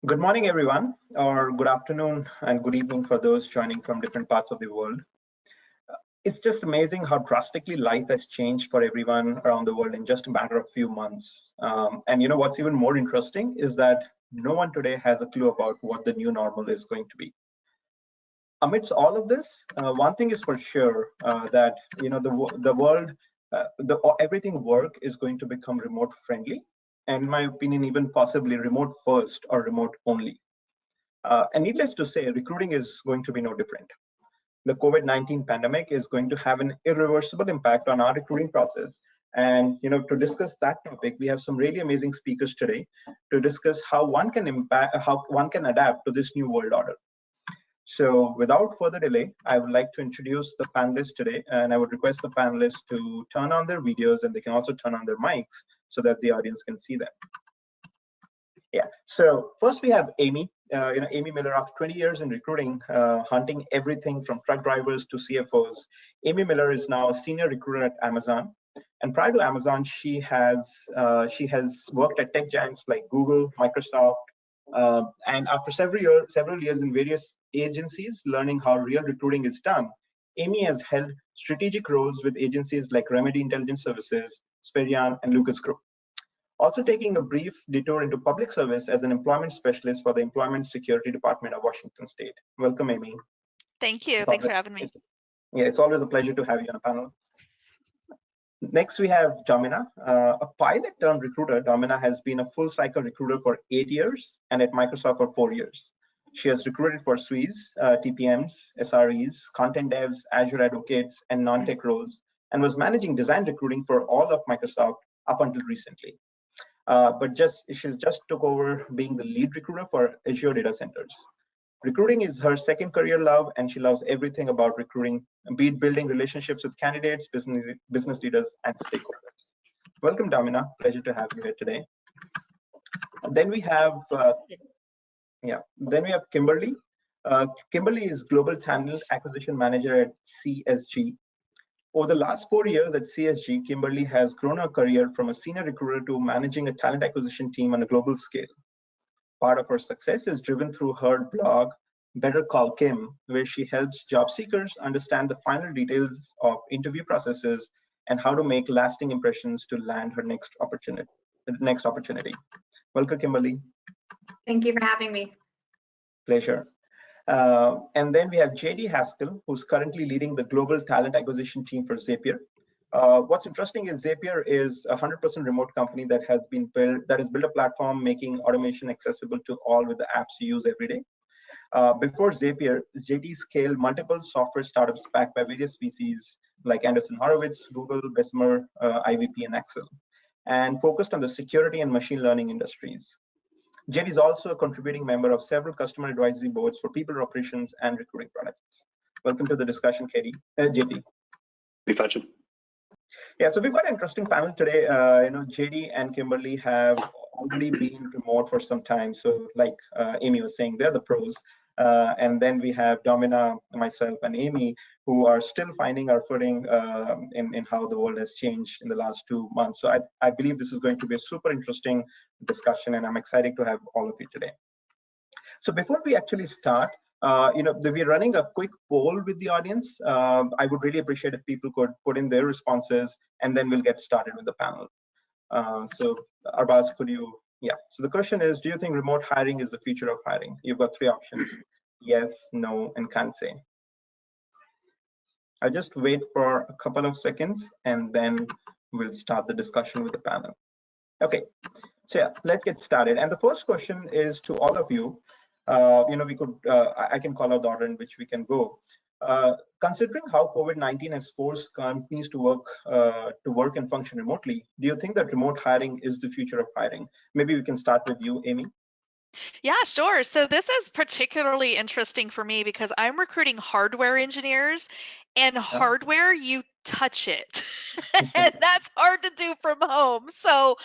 Good morning, everyone, or good afternoon and good evening for those joining from different parts of the world. It's just amazing how drastically life has changed for everyone around the world in just a matter of few months. And you know what's even more interesting is that no one today has a clue about what the new normal is going to be. Amidst all of this, one thing is for sure that the world, everything work is going to become remote friendly, and in my opinion, even possibly remote first or remote only. And needless to say, recruiting is going to be no different. The COVID-19 pandemic is going to have an irreversible impact on our recruiting process. And to discuss that topic, we have some really amazing speakers today to discuss how one can adapt to this new world order. So without further delay, I would like to introduce the panelists today, and I would request the panelists to turn on their videos, and they can also turn on their mics so that the audience can see them. Yeah, so first we have Amy. Amy Miller, after 20 years in recruiting, hunting everything from truck drivers to CFOs. Amy Miller is now a senior recruiter at Amazon. And prior to Amazon, she has worked at tech giants like Google, Microsoft, and after several years in various agencies, learning how real recruiting is done, Amy has held strategic roles with agencies like Remedy Intelligence Services, Spherion, and Lucas Group. Also taking a brief detour into public service as an employment specialist for the Employment Security Department of Washington State. Welcome, Amy. Thank you. Thanks for having me. It's always a pleasure to have you on a panel. Next, we have Domina, a pilot turned recruiter. Domina has been a full cycle recruiter for 8 years and at Microsoft for 4 years. She has recruited for SWEs, TPMs, SREs, content devs, Azure advocates, and non-tech roles, and was managing design recruiting for all of Microsoft up until recently. But she just took over being the lead recruiter for Azure data centers. Recruiting is her second career love, and she loves everything about recruiting, be it building relationships with candidates, business leaders, and stakeholders. Welcome, Domina. Pleasure to have you here today. Then we have, Kimberly. Kimberly is Global Talent Acquisition Manager at CSG. Over the last 4 years at CSG, Kimberly has grown her career from a senior recruiter to managing a talent acquisition team on a global scale. Part of her success is driven through her blog, Better Call Kim, where she helps job seekers understand the final details of interview processes and how to make lasting impressions to land her next opportunity. Welcome, Kimberly. Thank you for having me. Pleasure. And then we have JD Haskell, who's currently leading the global talent acquisition team for Zapier. What's interesting is Zapier is a 100% remote company that has built a platform making automation accessible to all with the apps you use every day. Before Zapier, JD scaled multiple software startups backed by various VCs like Anderson Horowitz, Google, Bessemer, IVP, and Axel, and focused on the security and machine learning industries. JD is also a contributing member of several customer advisory boards for people operations and recruiting products. Welcome to the discussion, JD. Sachin. Yeah, so we've got an interesting panel today. JD and Kimberly have already been remote for some time. So like Amy was saying, they're the pros. And then we have Domina, myself, and Amy, who are still finding our footing in how the world has changed in the last 2 months. So I believe this is going to be a super interesting discussion, and I'm excited to have all of you today. So before we actually start, we're running a quick poll with the audience. I would really appreciate if people could put in their responses, and then we'll get started with the panel. So Arbaz, could you? Yeah. So the question is, do you think remote hiring is the future of hiring? You've got 3 options: yes, no, and can't say. I'll just wait for a couple of seconds, and then we'll start the discussion with the panel. Okay. So yeah, let's get started. And the first question is to all of you. I can call out the order in which we can go. Considering how COVID-19 has forced companies to work and function remotely, do you think that remote hiring is the future of hiring? Maybe we can start with you, Amy. Yeah, sure. So this is particularly interesting for me because I'm recruiting hardware engineers, and hardware, you touch it. And that's hard to do from home. So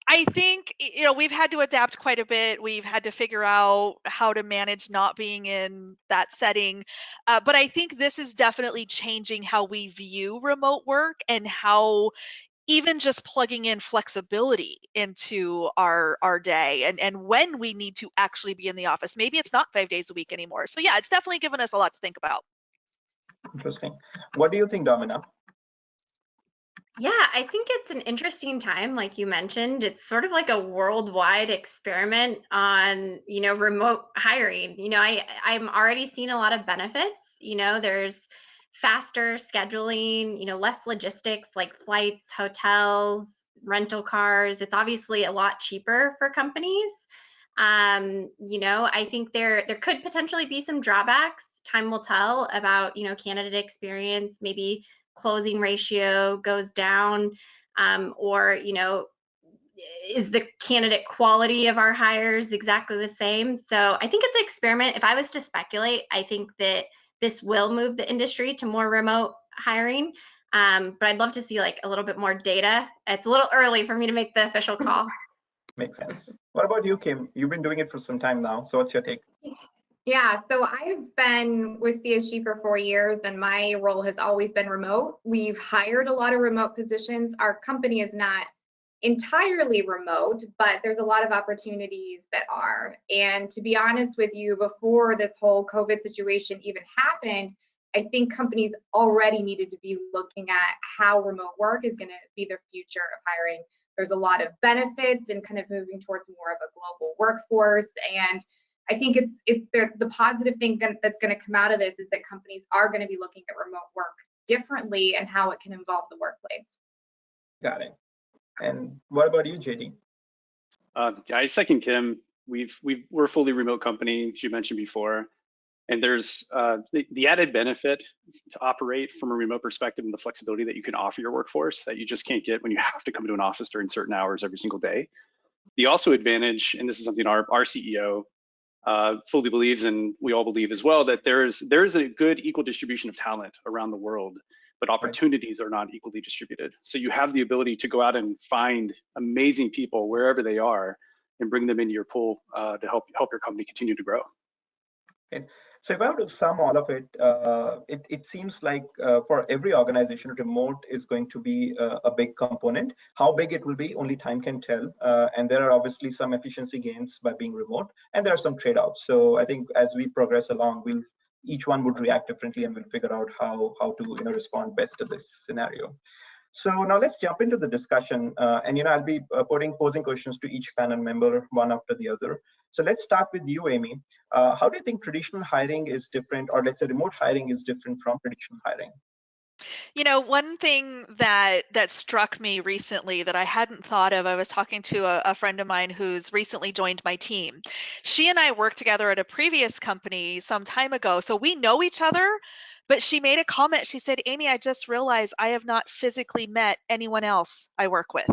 I think, we've had to adapt quite a bit. We've had to figure out how to manage not being in that setting. But I think this is definitely changing how we view remote work and how even just plugging in flexibility into our day and when we need to actually be in the office. Maybe it's not 5 days a week anymore. So yeah, it's definitely given us a lot to think about. Interesting. What do you think, Domina? Yeah, I think it's an interesting time, like you mentioned. It's sort of like a worldwide experiment on, remote hiring. I'm already seeing a lot of benefits. There's faster scheduling, less logistics like flights, hotels, rental cars. It's obviously a lot cheaper for companies. I think there could potentially be some drawbacks. Time will tell about, candidate experience, maybe closing ratio goes down, or is the candidate quality of our hires exactly the same? So I think it's an experiment. If I was to speculate, I think that this will move the industry to more remote hiring, but I'd love to see like a little bit more data. It's a little early for me to make the official call. Makes sense. What about you, Kim? You've been doing it for some time now, so what's your take? Yeah, so I've been with CSG for 4 years and my role has always been remote. We've hired a lot of remote positions. Our company is not entirely remote, but there's a lot of opportunities that are. And to be honest with you, before this whole COVID situation even happened, I think companies already needed to be looking at how remote work is going to be the future of hiring. There's a lot of benefits and kind of moving towards more of a global workforce. And I think it's the positive thing that's going to come out of this is that companies are going to be looking at remote work differently and how it can involve the workplace. Got it. And what about you, JD? I second Kim. We're a fully remote company, as you mentioned before, and there's the added benefit to operate from a remote perspective and the flexibility that you can offer your workforce that you just can't get when you have to come to an office during certain hours every single day. The also advantage, and this is something our CEO fully believes, and we all believe as well, that there is a good equal distribution of talent around the world, but opportunities are not equally distributed. So you have the ability to go out and find amazing people wherever they are and bring them into your pool to help your company continue to grow. Okay. So if I were to sum all of it, it seems like for every organization, remote is going to be a big component. How big it will be, only time can tell. And there are obviously some efficiency gains by being remote, and there are some trade-offs. So I think as we progress along, each one would react differently, and we'll figure out how to respond best to this scenario. So now let's jump into the discussion, and I'll be posing questions to each panel member one after the other. So let's start with you, Amy. How do you think traditional hiring is different, or let's say remote hiring is different from traditional hiring? One thing that struck me recently that I hadn't thought of, I was talking to a friend of mine who's recently joined my team. She and I worked together at a previous company some time ago, so we know each other. But she made a comment. She said, Amy, I just realized I have not physically met anyone else I work with.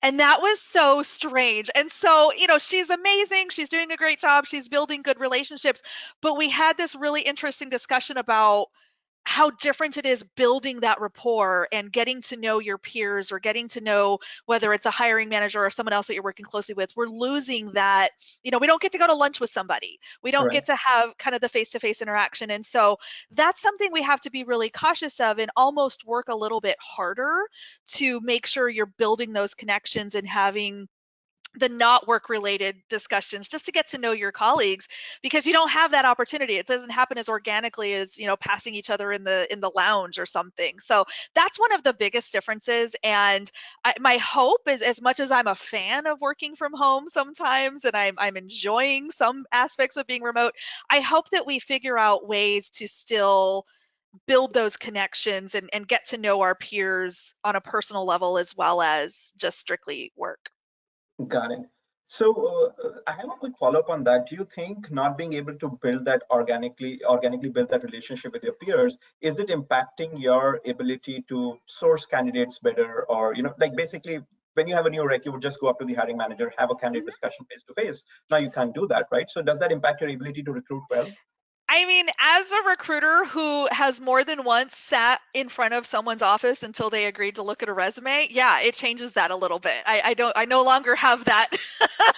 And that was so strange. And so, she's amazing. She's doing a great job. She's building good relationships. But we had this really interesting discussion about how different it is building that rapport and getting to know your peers, or getting to know whether it's a hiring manager or someone else that you're working closely with. We're losing that, we don't get to go to lunch with somebody. We don't get to have kind of the face-to-face interaction. And so that's something we have to be really cautious of and almost work a little bit harder to make sure you're building those connections and having the not work related discussions just to get to know your colleagues, because you don't have that opportunity. It doesn't happen as organically as passing each other in the lounge or something. So that's one of the biggest differences. And my hope is, as much as I'm a fan of working from home sometimes and I'm enjoying some aspects of being remote, I hope that we figure out ways to still build those connections and get to know our peers on a personal level as well as just strictly work. Got it. So I have a quick follow-up on that. Do you think not being able to build that organically build that relationship with your peers, is it impacting your ability to source candidates better? Or, like basically when you have a new rec, you would just go up to the hiring manager, have a candidate discussion face to face. Now you can't do that, right? So does that impact your ability to recruit well? I mean, as a recruiter who has more than once sat in front of someone's office until they agreed to look at a resume, yeah, it changes that a little bit. I no longer have that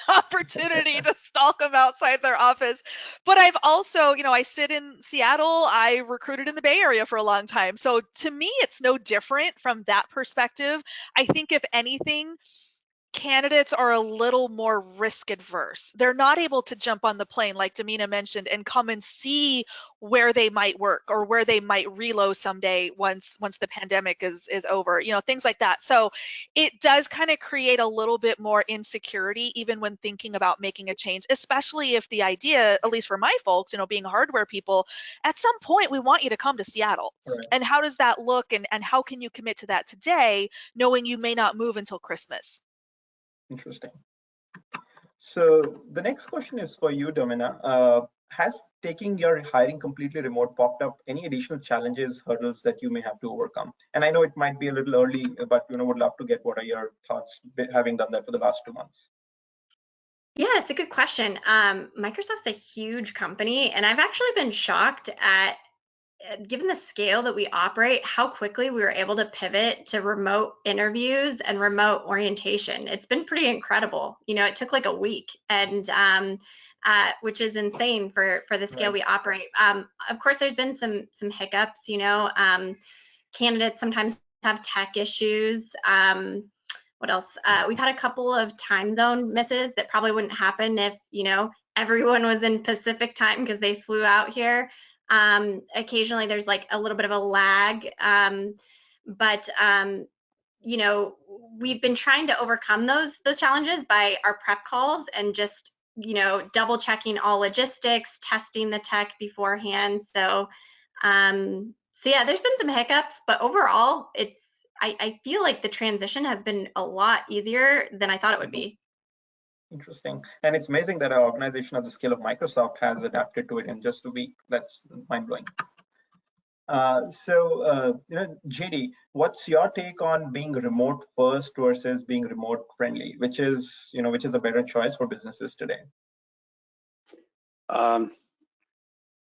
opportunity to stalk them outside their office. But I've also, I sit in Seattle. I recruited in the Bay Area for a long time. So to me, it's no different from that perspective. I think if anything, candidates are a little more risk adverse. They're not able to jump on the plane, like Domina mentioned, and come and see where they might work or where they might reload someday once the pandemic is over, things like that. So it does kind of create a little bit more insecurity, even when thinking about making a change, especially if the idea, at least for my folks, being hardware people, at some point we want you to come to Seattle. Right. And how does that look? And how can you commit to that today, knowing you may not move until Christmas? Interesting. So the next question is for you, Domina. Has taking your hiring completely remote popped up any additional challenges, hurdles that you may have to overcome? And I know it might be a little early, but would love to get what are your thoughts having done that for the last 2 months? Yeah, it's a good question. Microsoft's a huge company, and I've actually been shocked at, given the scale that we operate, how quickly we were able to pivot to remote interviews and remote orientation. It's been pretty incredible. It took like a week, and which is insane for the scale we operate. Of course, there's been some hiccups. Candidates sometimes have tech issues. What else? We've had a couple of time zone misses that probably wouldn't happen if everyone was in Pacific time because they flew out here. Occasionally there's like a little bit of a lag, but we've been trying to overcome those challenges by our prep calls and just double checking all logistics, testing the tech beforehand. So yeah, there's been some hiccups, but overall I feel like the transition has been a lot easier than I thought it would be. Interesting. And it's amazing that an organization of the scale of Microsoft has adapted to it in just a week. That's mind-blowing. JD, what's your take on being remote first versus being remote friendly? Which is a better choice for businesses today?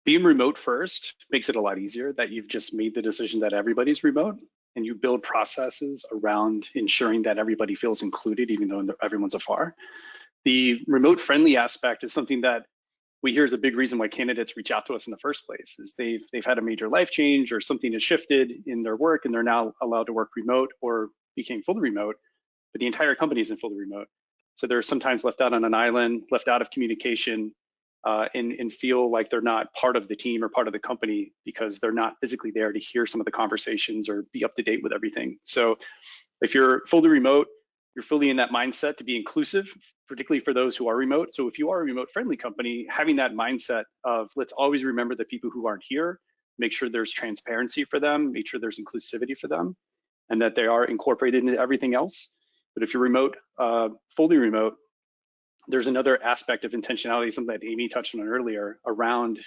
Being remote first makes it a lot easier that you've just made the decision that everybody's remote, and you build processes around ensuring that everybody feels included, even though everyone's afar. The remote friendly aspect is something that we hear is a big reason why candidates reach out to us in the first place, is they've had a major life change or something has shifted in their work and they're now allowed to work remote or became fully remote, but the entire company isn't fully remote. So they're sometimes left out on an island, left out of communication, and feel like they're not part of the team or part of the company because they're not physically there to hear some of the conversations or be up to date with everything. So if you're fully remote, you're fully in that mindset to be inclusive, particularly for those who are remote. So if you are a remote friendly company, having that mindset of let's always remember the people who aren't here, make sure there's transparency for them, make sure there's inclusivity for them, and that they are incorporated into everything else. But if you're remote, fully remote, there's another aspect of intentionality, something that Amy touched on earlier, around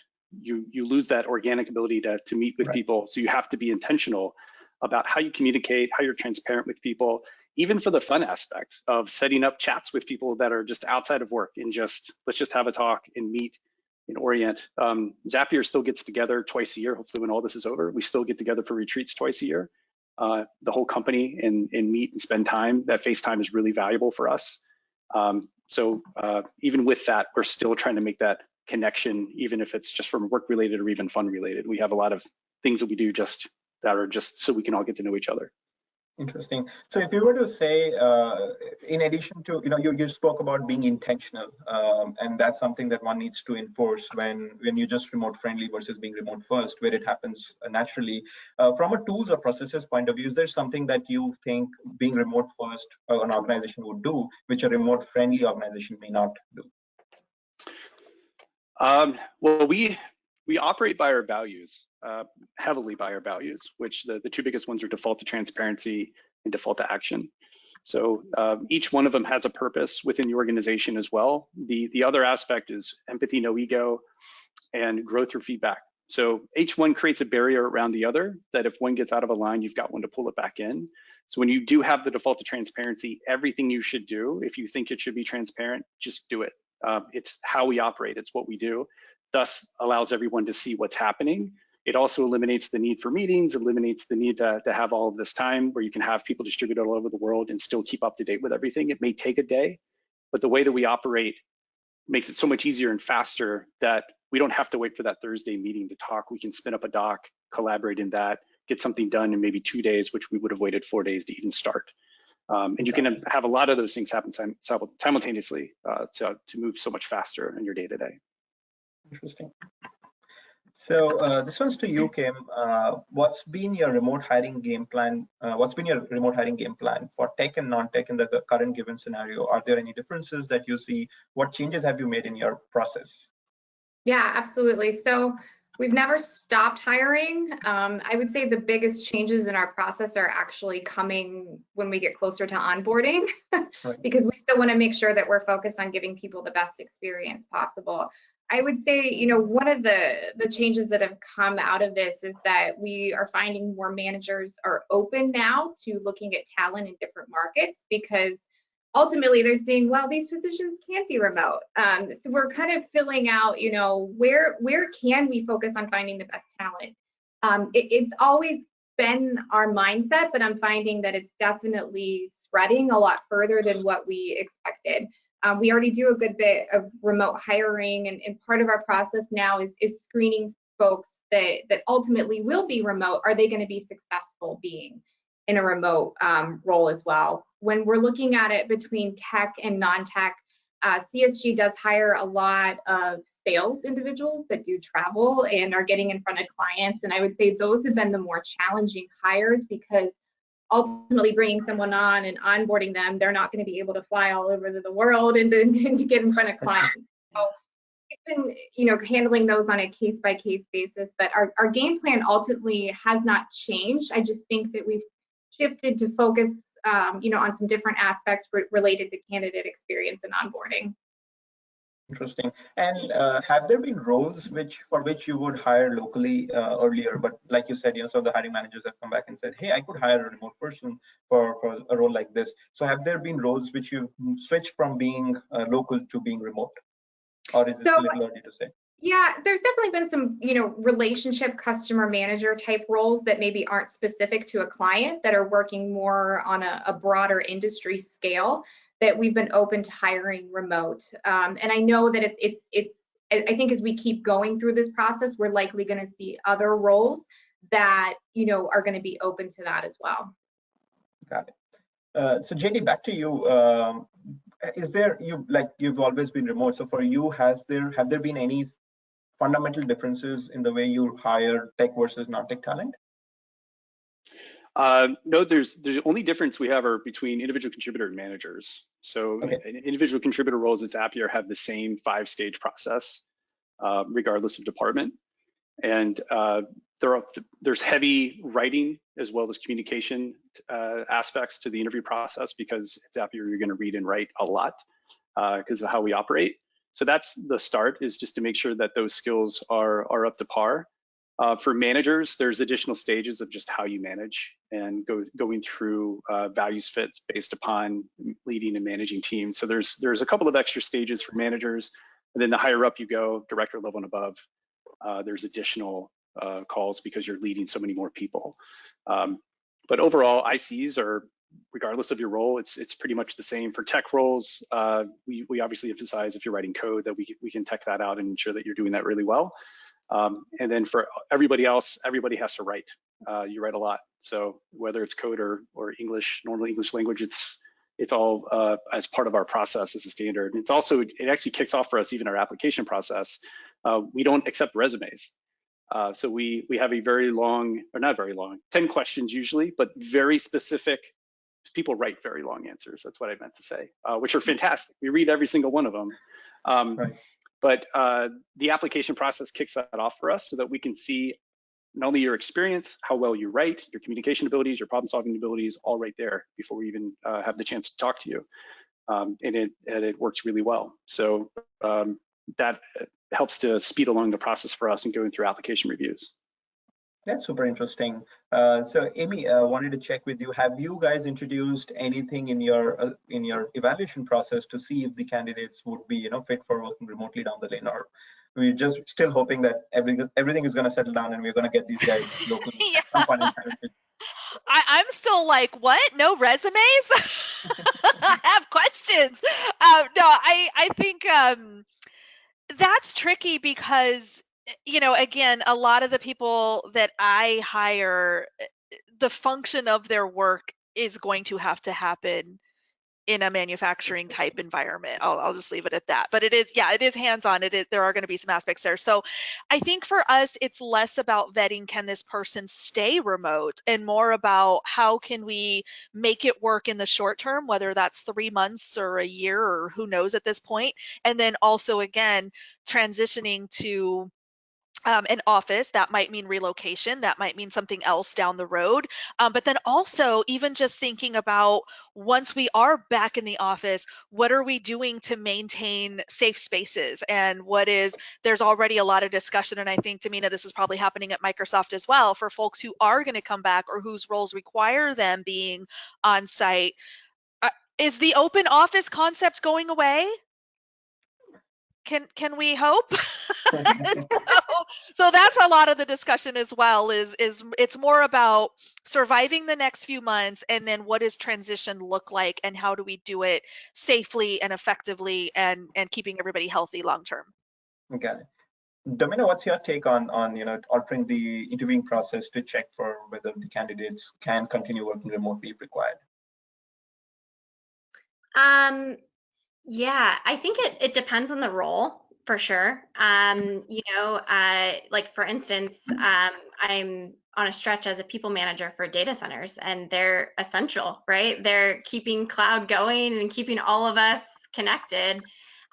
you lose that organic ability to meet with people. So you have to be intentional about how you communicate, how you're transparent with people, even for the fun aspect of setting up chats with people that are just outside of work and let's just have a talk and meet and orient. Zapier still gets together twice a year. Hopefully when all this is over, we still get together for retreats twice a year, the whole company, and meet and spend time. That FaceTime is really valuable for us. So even with that, we're still trying to make that connection, even if it's just from work related or even fun related. We have a lot of things that we do that are just so we can all get to know each other. Interesting. So if you were to say, in addition to, you spoke about being intentional, and that's something that one needs to enforce when you're just remote friendly versus being remote first, where it happens naturally. From a tools or processes point of view, is there something that you think being remote first an organization would do, which a remote friendly organization may not do? Well, we operate by our values, heavily by our values, which the two biggest ones are default to transparency and default to action. So each one of them has a purpose within the organization as well. The other aspect is empathy, no ego, and growth through feedback. So each one creates a barrier around the other that if one gets out of a line, you've got one to pull it back in. So when you do have the default to transparency, everything you should do, if you think it should be transparent, just do it. It's how we operate. It's what we do. thus allows everyone to see what's happening. It also eliminates the need for meetings, eliminates the need to have all of this time where you can have people distributed all over the world and still keep up to date with everything. It may take a day, but the way that we operate makes it so much easier and faster that we don't have to wait for that Thursday meeting to talk. We can spin up a doc, collaborate in that, get something done in maybe 2 days, which we would have waited 4 days to even start. And you can have a lot of those things happen simultaneously to move so much faster in your day-to-day. Interesting. So this one's to you, Kim. What's been your remote hiring game plan? What's been your remote hiring game plan for tech and non-tech in the current given scenario? Are there any differences that you see? What changes have you made in your process? Yeah, absolutely. So we've never stopped hiring. I would say the biggest changes in our process are actually coming when we get closer to onboarding, Right. because we still want to make sure that we're focused on giving people the best experience possible. I would say, you know, one of the changes that have come out of this is that we are finding more managers are open now to looking at talent in different markets, because ultimately they're saying, well, these positions can't be remote. So we're kind of filling out, you know, where can we focus on finding the best talent? It's always been our mindset, but I'm finding that it's definitely spreading a lot further than what we expected. We already do a good bit of remote hiring, and part of our process now is screening folks that ultimately will be remote. Are they going to be successful being in a remote role as well? When we're looking at it between tech and non-tech, CSG does hire a lot of sales individuals that do travel and are getting in front of clients. And I would say those have been the more challenging hires, because ultimately bringing someone on and onboarding them, they're not going to be able to fly all over the world and to get in front of clients. So we've been, you know, handling those on a case-by-case basis, but our game plan ultimately has not changed. I just think that we've shifted to focus, you know, on some different aspects related to candidate experience and onboarding. Interesting. And have there been roles for which you would hire locally earlier, but like you said, you know, some of the hiring managers have come back and said, hey, I could hire a remote person for a role like this. So have there been roles which you've switched from being local to being remote, or is it a little early to say? Yeah, there's definitely been some, you know, relationship customer manager type roles that maybe aren't specific to a client, that are working more on a broader industry scale, that we've been open to hiring remote. And I know that I think as we keep going through this process, we're likely going to see other roles that, you know, are going to be open to that as well. Got it. So JD, back to you. Is there, you've always been remote, so for you, have there been any fundamental differences in the way you hire tech versus non-tech talent? No, the only difference we have are between individual contributor and managers. So Okay. individual contributor roles at Zapier have the same 5-stage process, regardless of department. And there's heavy writing as well as communication aspects to the interview process, because at Zapier you're going to read and write a lot because of how we operate. So that's the start, is just to make sure that those skills are up to par. For managers, there's additional stages of just how you manage, and going through values fits based upon leading and managing teams. So there's a couple of extra stages for managers, and then the higher up you go, director level and above, there's additional calls because you're leading so many more people. But overall, ICs are, regardless of your role, it's pretty much the same. For tech roles, we obviously emphasize, if you're writing code, that we can tech that out and ensure that you're doing that really well. And then for everybody else, everybody has to write. You write a lot. So whether it's code or English, normal English language, it's all as part of our process as a standard. It's also, it actually kicks off for us, even our application process. We don't accept resumes. So we have a very long, or not very long, 10 questions usually, but very specific. People write very long answers. That's what I meant to say, which are fantastic. We read every single one of them. Right. But the application process kicks that off for us, so that we can see not only your experience, how well you write, your communication abilities, your problem solving abilities, all right there before we even have the chance to talk to you. And it works really well. So that helps to speed along the process for us in going through application reviews. That's super interesting. So Amy, wanted to check with you. Have you guys introduced anything in your evaluation process to see if the candidates would be, fit for working remotely down the lane, we're just still hoping that everything is going to settle down and we're going to get these guys locally Yeah. at some point in time. I'm still like, what? No resumes? I have questions. No, I think that's tricky because, again, a lot of the people that I hire, the function of their work is going to have to happen in a manufacturing type environment. I'll just leave it at that. But it is hands-on. There are going to be some aspects there. So I think for us, it's less about vetting, can this person stay remote, and more about how can we make it work in the short term, whether that's 3 months or a year or who knows at this point. And then also, again, transitioning to an office. That might mean relocation, that might mean something else down the road. But then also, even just thinking about, once we are back in the office, what are we doing to maintain safe spaces? And there's already a lot of discussion, and I think, Domina, this is probably happening at Microsoft as well, for folks who are going to come back or whose roles require them being on site. Is the open office concept going away? Can we hope? So that's a lot of the discussion as well, is it's more about surviving the next few months, and then what does transition look like, and how do we do it safely and effectively, and keeping everybody healthy long term. Okay. Domina, what's your take on altering the interviewing process to check for whether the candidates can continue working remotely if required? Yeah, I think it depends on the role for sure. Like for instance, I'm on a stretch as a people manager for data centers, and they're essential, right? They're keeping cloud going and keeping all of us connected.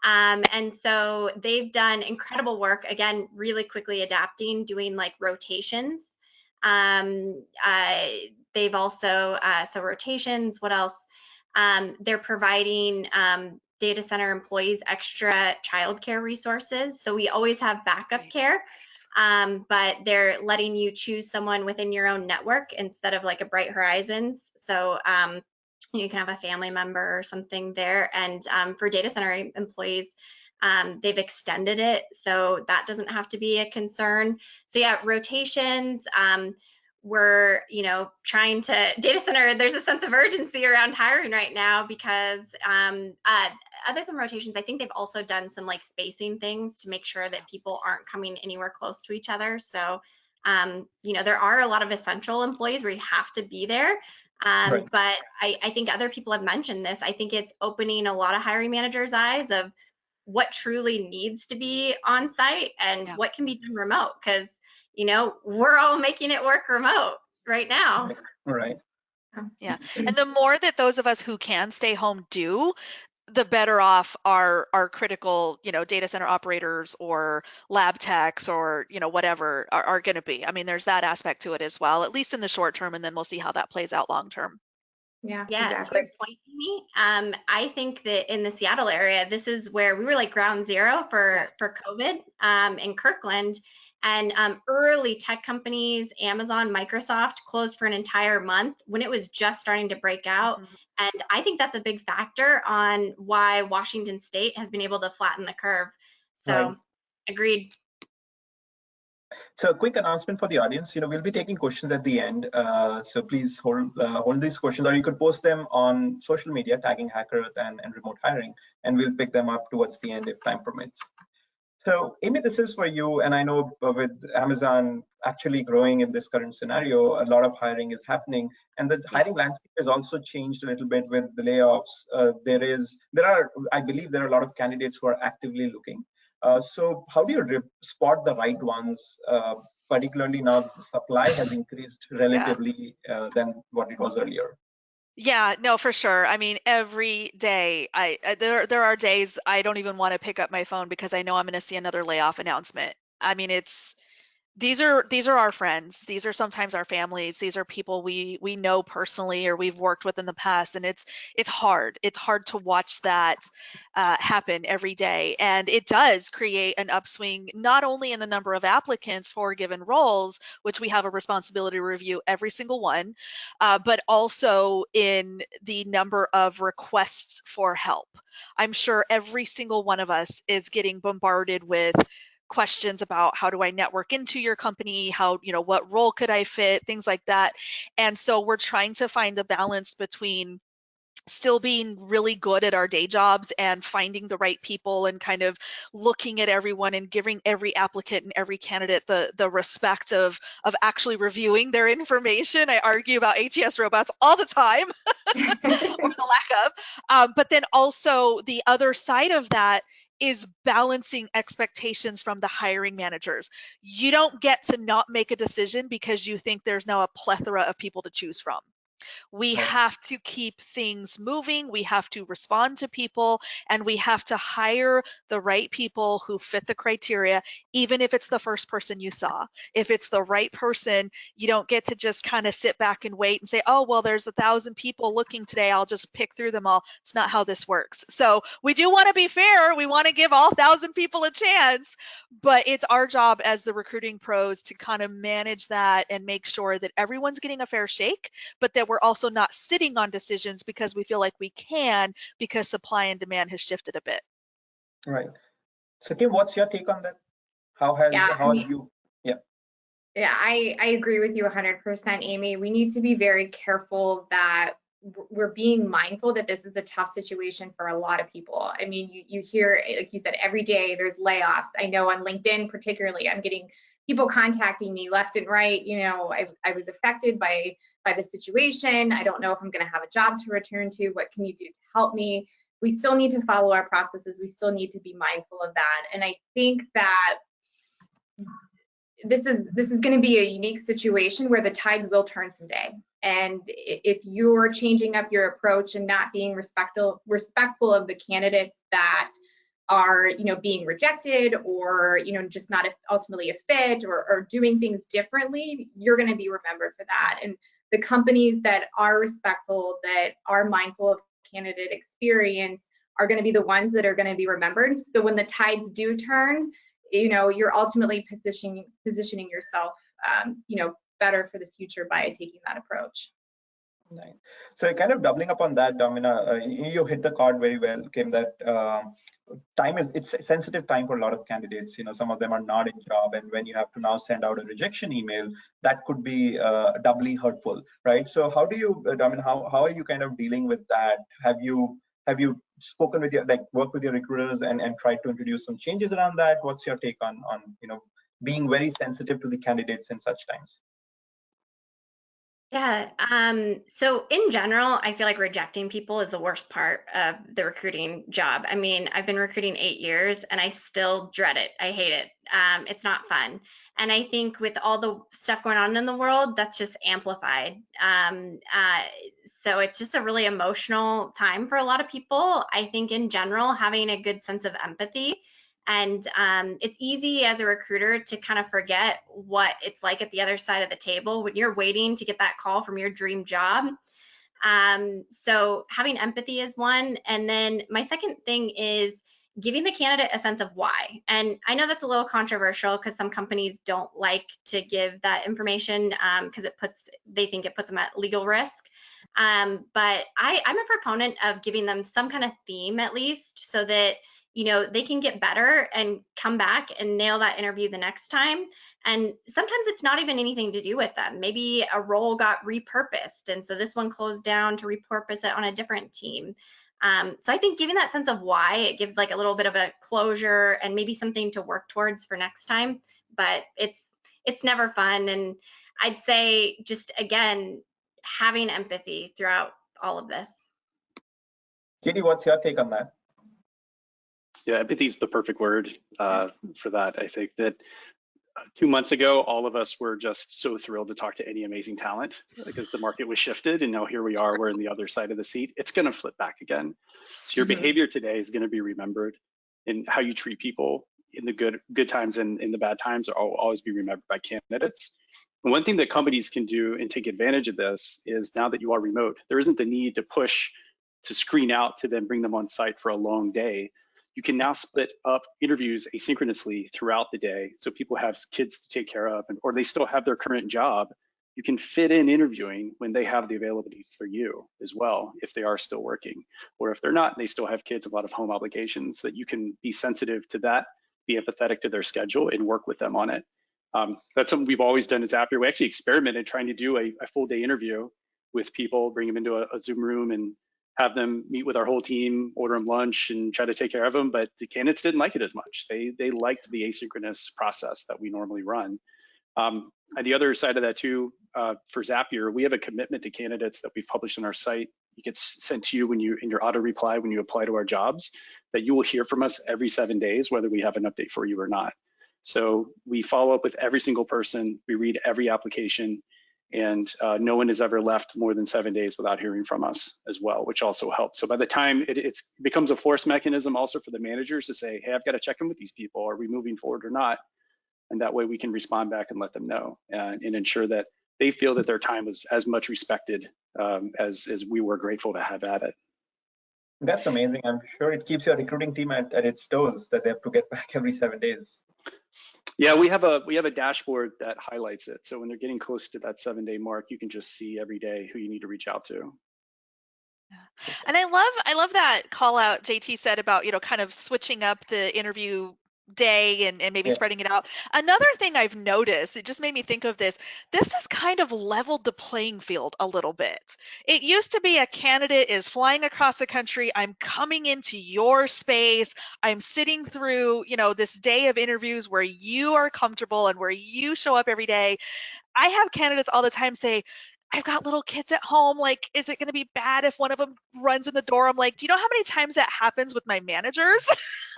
And so they've done incredible work, again, really quickly adapting, doing like rotations. They've also, so rotations, what else? They're providing data center employees extra childcare resources. So we always have backup care, but they're letting you choose someone within your own network instead of like a Bright Horizons. So you can have a family member or something there. And for data center employees, they've extended it, so that doesn't have to be a concern. So yeah, rotations. We're trying to data center, there's a sense of urgency around hiring right now because other than rotations, I think they've also done some like spacing things to make sure that people aren't coming anywhere close to each other. So there are a lot of essential employees where you have to be there. Right. But I think other people have mentioned this. I think it's opening a lot of hiring managers' eyes of what truly needs to be on site and what can be done remote, because we're all making it work remote right now. Right. Yeah. And the more that those of us who can stay home do, the better off our critical, data center operators or lab techs or, whatever are going to be. I mean, there's that aspect to it as well, at least in the short term, and then we'll see how that plays out long term. Yeah, exactly. To your point, Amy, I think that in the Seattle area, this is where we were like ground zero for COVID in Kirkland. And early tech companies, Amazon, Microsoft, closed for an entire month when it was just starting to break out. And I think that's a big factor on why Washington State has been able to flatten the curve. So, agreed. So a quick announcement for the audience. We'll be taking questions at the end. So please hold these questions, or you could post them on social media, tagging HackerEarth and Remote Hiring, and we'll pick them up towards the end if time permits. So Amy, this is for you. And I know with Amazon actually growing in this current scenario, a lot of hiring is happening, and the hiring landscape has also changed a little bit with the layoffs. I believe there are a lot of candidates who are actively looking. So how do you spot the right ones, particularly now that the supply has increased relatively than what it was earlier? Yeah, no, for sure. I mean, every day there are days I don't even want to pick up my phone because I know I'm going to see another layoff announcement. I mean, these are our friends. These are sometimes our families. These are people we know personally or we've worked with in the past, and it's hard. It's hard to watch that happen every day, and it does create an upswing not only in the number of applicants for given roles, which we have a responsibility to review every single one, but also in the number of requests for help. I'm sure every single one of us is getting bombarded with questions about how do I network into your company, how, you know, what role could I fit, things like that. And so we're trying to find the balance between still being really good at our day jobs and finding the right people and kind of looking at everyone and giving every applicant and every candidate the respect of actually reviewing their information. I argue about ATS robots all the time or the lack of, but then also the other side of that is balancing expectations from the hiring managers. You don't get to not make a decision because you think there's now a plethora of people to choose from. We Right. have to keep things moving. We have to respond to people, and we have to hire the right people who fit the criteria, even if it's the first person you saw. If it's the right person, you don't get to just kind of sit back and wait and say, oh, well, there's 1,000 people looking today, I'll just pick through them all. It's not how this works. So we do want to be fair. We want to give all 1,000 people a chance, but it's our job as the recruiting pros to kind of manage that and make sure that everyone's getting a fair shake, but that we're also not sitting on decisions because we feel like we can, because supply and demand has shifted a bit. Right. So Kim, what's your take on that? How have you? Yeah. Yeah, I agree with you 100%, Amy. We need to be very careful that we're being mindful that this is a tough situation for a lot of people. I mean, you hear, like you said, every day there's layoffs. I know on LinkedIn particularly, I'm getting people contacting me left and right. You know, I was affected by the situation. I don't know if I'm going to have a job to return to. What can you do to help me? We still need to follow our processes. We still need to be mindful of that. And I think that this is going to be a unique situation where the tides will turn someday. And if you're changing up your approach and not being respectful of the candidates that are, you know, being rejected, or, you know, just not ultimately a fit, or doing things differently, you're going to be remembered for that. And the companies that are respectful, that are mindful of candidate experience, are going to be the ones that are going to be remembered. So when the tides do turn, you know, you're ultimately positioning yourself, you know, better for the future by taking that approach. Right. So kind of doubling up on that, Domina, you hit the card very well, Kim, that it's a sensitive time for a lot of candidates. You know, some of them are not in job, and when you have to now send out a rejection email, that could be doubly hurtful, right? So how do you, Domina, how are you kind of dealing with that? Have you spoken with work with your recruiters and tried to introduce some changes around that? What's your take on you know, being very sensitive to the candidates in such times? Yeah, so in general, I feel like rejecting people is the worst part of the recruiting job. I mean, I've been recruiting 8 years and I still dread it. I hate it. It's not fun. And I think with all the stuff going on in the world, that's just amplified. So it's just a really emotional time for a lot of people. I think in general, having a good sense of empathy. And it's easy as a recruiter to kind of forget what it's like at the other side of the table when you're waiting to get that call from your dream job. So having empathy is one. And then my second thing is giving the candidate a sense of why. And I know that's a little controversial because some companies don't like to give that information because they think it puts them at legal risk. But I'm a proponent of giving them some kind of theme at least, so that, you know, they can get better and come back and nail that interview the next time. And sometimes it's not even anything to do with them. Maybe a role got repurposed, and so this one closed down to repurpose it on a different team. So I think giving that sense of why, it gives like a little bit of a closure and maybe something to work towards for next time. But it's never fun. And I'd say just, again, having empathy throughout all of this. Katie, what's your take on that? Yeah, empathy is the perfect word for that. I think that 2 months ago, all of us were just so thrilled to talk to any amazing talent because the market was shifted, and now here we are, we're in the other side of the seat. It's going to flip back again. So your behavior today is going to be remembered, and how you treat people in the good times and in the bad times will always be remembered by candidates. And one thing that companies can do and take advantage of this is, now that you are remote, there isn't the need to push to screen out to then bring them on site for a long day. You can now split up interviews asynchronously throughout the day. So people have kids to take care of, or they still have their current job. You can fit in interviewing when they have the availability for you as well, if they are still working, or if they're not, they still have kids, a lot of home obligations, that you can be sensitive to that be empathetic to their schedule, and work with them on it. That's something we've always done at Zapier. We actually experimented trying to do a full day interview with people, bring them into a Zoom room and have them meet with our whole team, order them lunch and try to take care of them. But the candidates didn't like it as much. They liked the asynchronous process that we normally run. On the other side of that too, for Zapier, we have a commitment to candidates that we've published on our site. It gets sent to you when you in your auto reply when you apply to our jobs, that you will hear from us every 7 days, whether we have an update for you or not. So we follow up with every single person. We read every application, and no one has ever left more than 7 days without hearing from us as well, which also helps. So by the time it becomes a force mechanism also for the managers to say, hey, I've got to check in with these people. Are we moving forward or not? And that way we can respond back and let them know and ensure that they feel that their time was as much respected as we were grateful to have at it. That's amazing. I'm sure it keeps your recruiting team at its toes that they have to get back every 7 days. Yeah, we have a dashboard that highlights it. So when they're getting close to that 7 day mark, you can just see every day who you need to reach out to. Yeah. And I love that call out JT said about, kind of switching up the interview day and maybe spreading it out. Another thing I've noticed, it just made me think of this has kind of leveled the playing field a little bit. It used to be a candidate is flying across the country, I'm coming into your space, I'm sitting through, this day of interviews where you are comfortable and where you show up every day. I have candidates all the time say, I've got little kids at home. Like, is it going to be bad if one of them runs in the door? I'm like, do you know how many times that happens with my managers?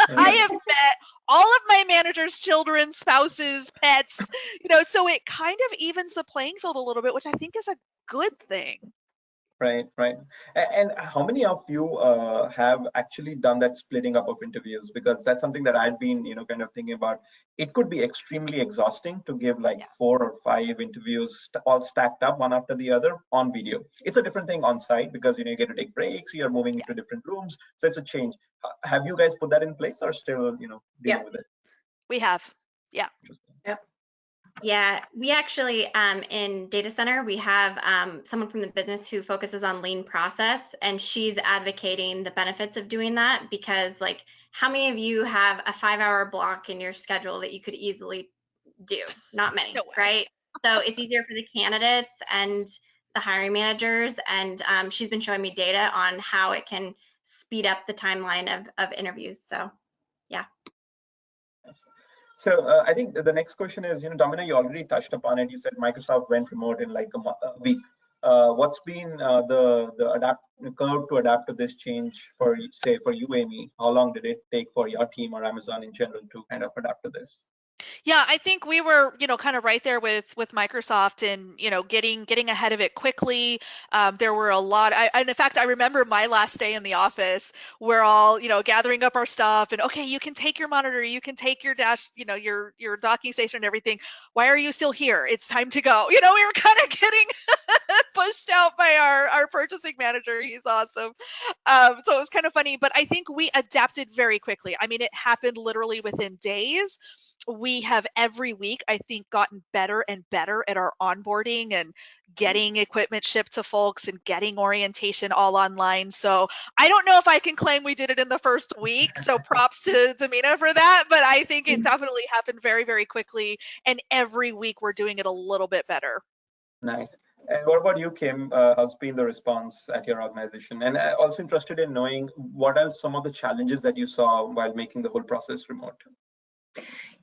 I have met all of my managers' children, spouses, pets, so it kind of evens the playing field a little bit, which I think is a good thing. Right. And how many of you have actually done that splitting up of interviews? Because that's something that I've been, kind of thinking about. It could be extremely exhausting to give like 4 or 5 interviews all stacked up one after the other on video. It's a different thing on site because, you get to take breaks, you're moving into different rooms. So it's a change. Have you guys put that in place or still, dealing with it? We have. Yeah. Yep. Yeah, we actually, in data center, we have someone from the business who focuses on lean process, and she's advocating the benefits of doing that because, like, how many of you have a 5-hour block in your schedule that you could easily do? Not many, No way. right? So it's easier for the candidates and the hiring managers, and she's been showing me data on how it can speed up the timeline of interviews. So, yeah. So I think the next question is, Domina, you already touched upon it. You said Microsoft went remote in like a week. What's been the curve to adapt to this change for you, Amy? How long did it take for your team or Amazon in general to kind of adapt to this? Yeah, I think we were, kind of right there with Microsoft and, getting ahead of it quickly. There were a lot. And in fact, I remember my last day in the office. We're all, gathering up our stuff and okay, you can take your monitor, you can take your dash, your docking station and everything. Why are you still here? It's time to go. We were kind of getting pushed out by our purchasing manager. He's awesome. So it was kind of funny, but I think we adapted very quickly. I mean, it happened literally within days. We have every week, I think, gotten better and better at our onboarding and getting equipment shipped to folks and getting orientation all online. So I don't know if I can claim we did it in the first week. So props to Domina for that. But I think it definitely happened very, very quickly. And every week we're doing it a little bit better. Nice. And what about you, Kim? How's been the response at your organization? And also interested in knowing what are some of the challenges that you saw while making the whole process remote?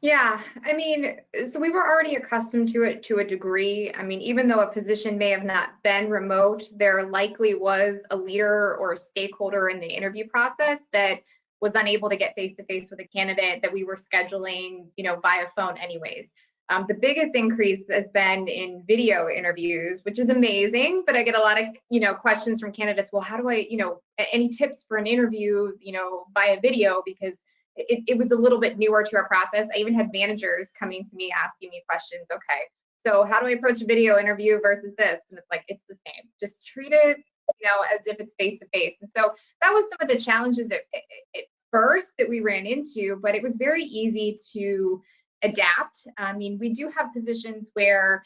Yeah, I mean, so we were already accustomed to it to a degree. I mean, even though a position may have not been remote, there likely was a leader or a stakeholder in the interview process that was unable to get face-to-face with a candidate that we were scheduling, via phone anyways. The biggest increase has been in video interviews, which is amazing, but I get a lot of, questions from candidates. Well, how do I, any tips for an interview, via video? Because it was a little bit newer to our process. I even had managers coming to me asking me questions. Okay, so how do I approach a video interview versus this? And it's like, it's the same. Just treat it, as if it's face to face. And so that was some of the challenges at first that we ran into, but it was very easy to adapt. I mean, we do have positions where,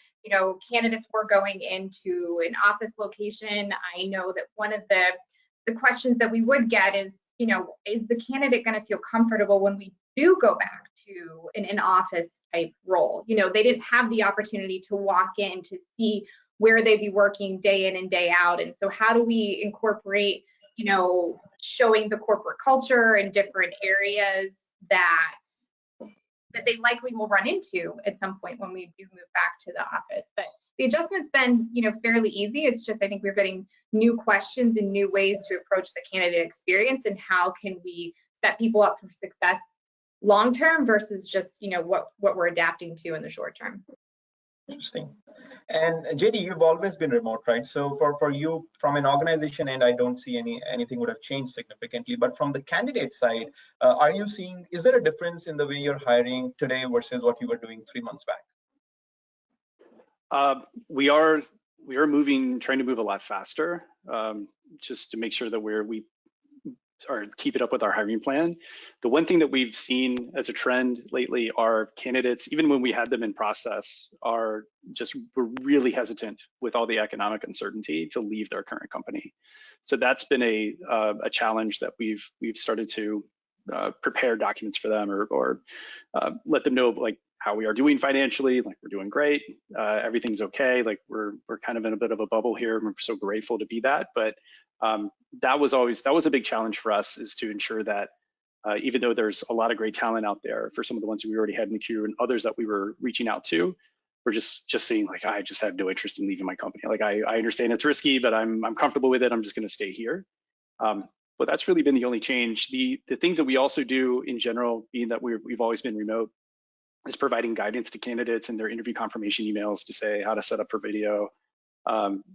candidates were going into an office location. I know that one of the questions that we would get is, is the candidate going to feel comfortable when we do go back to an in-office type role? They didn't have the opportunity to walk in to see where they'd be working day in and day out. And so how do we incorporate, showing the corporate culture in different areas that they likely will run into at some point when we do move back to the office? But the adjustment's been, fairly easy. It's just, I think we're getting new questions and new ways to approach the candidate experience, and how can we set people up for success long term versus just, what we're adapting to in the short term. Interesting. And JD, you've always been remote, right? So for you, from an organization end, I don't see anything would have changed significantly. But from the candidate side, are you seeing, is there a difference in the way you're hiring today versus what you were doing 3 months back? We are trying to move a lot faster, just to make sure that we are keep it up with our hiring plan. The one thing that we've seen as a trend lately are candidates, even when we had them in process, were really hesitant with all the economic uncertainty to leave their current company. So that's been a challenge that we've started to prepare documents for them, or let them know like how we are doing financially. Like, we're doing great, everything's okay. Like, we're kind of in a bit of a bubble here, and we're so grateful to be that. But that was a big challenge for us, is to ensure that even though there's a lot of great talent out there for some of the ones that we already had in the queue and others that we were reaching out to, we're just saying like, I just have no interest in leaving my company. Like, I understand it's risky, but I'm comfortable with it. I'm just going to stay here. But that's really been the only change. The things that we also do in general, being that we've always been remote, is providing guidance to candidates in their interview confirmation emails to say how to set up for video.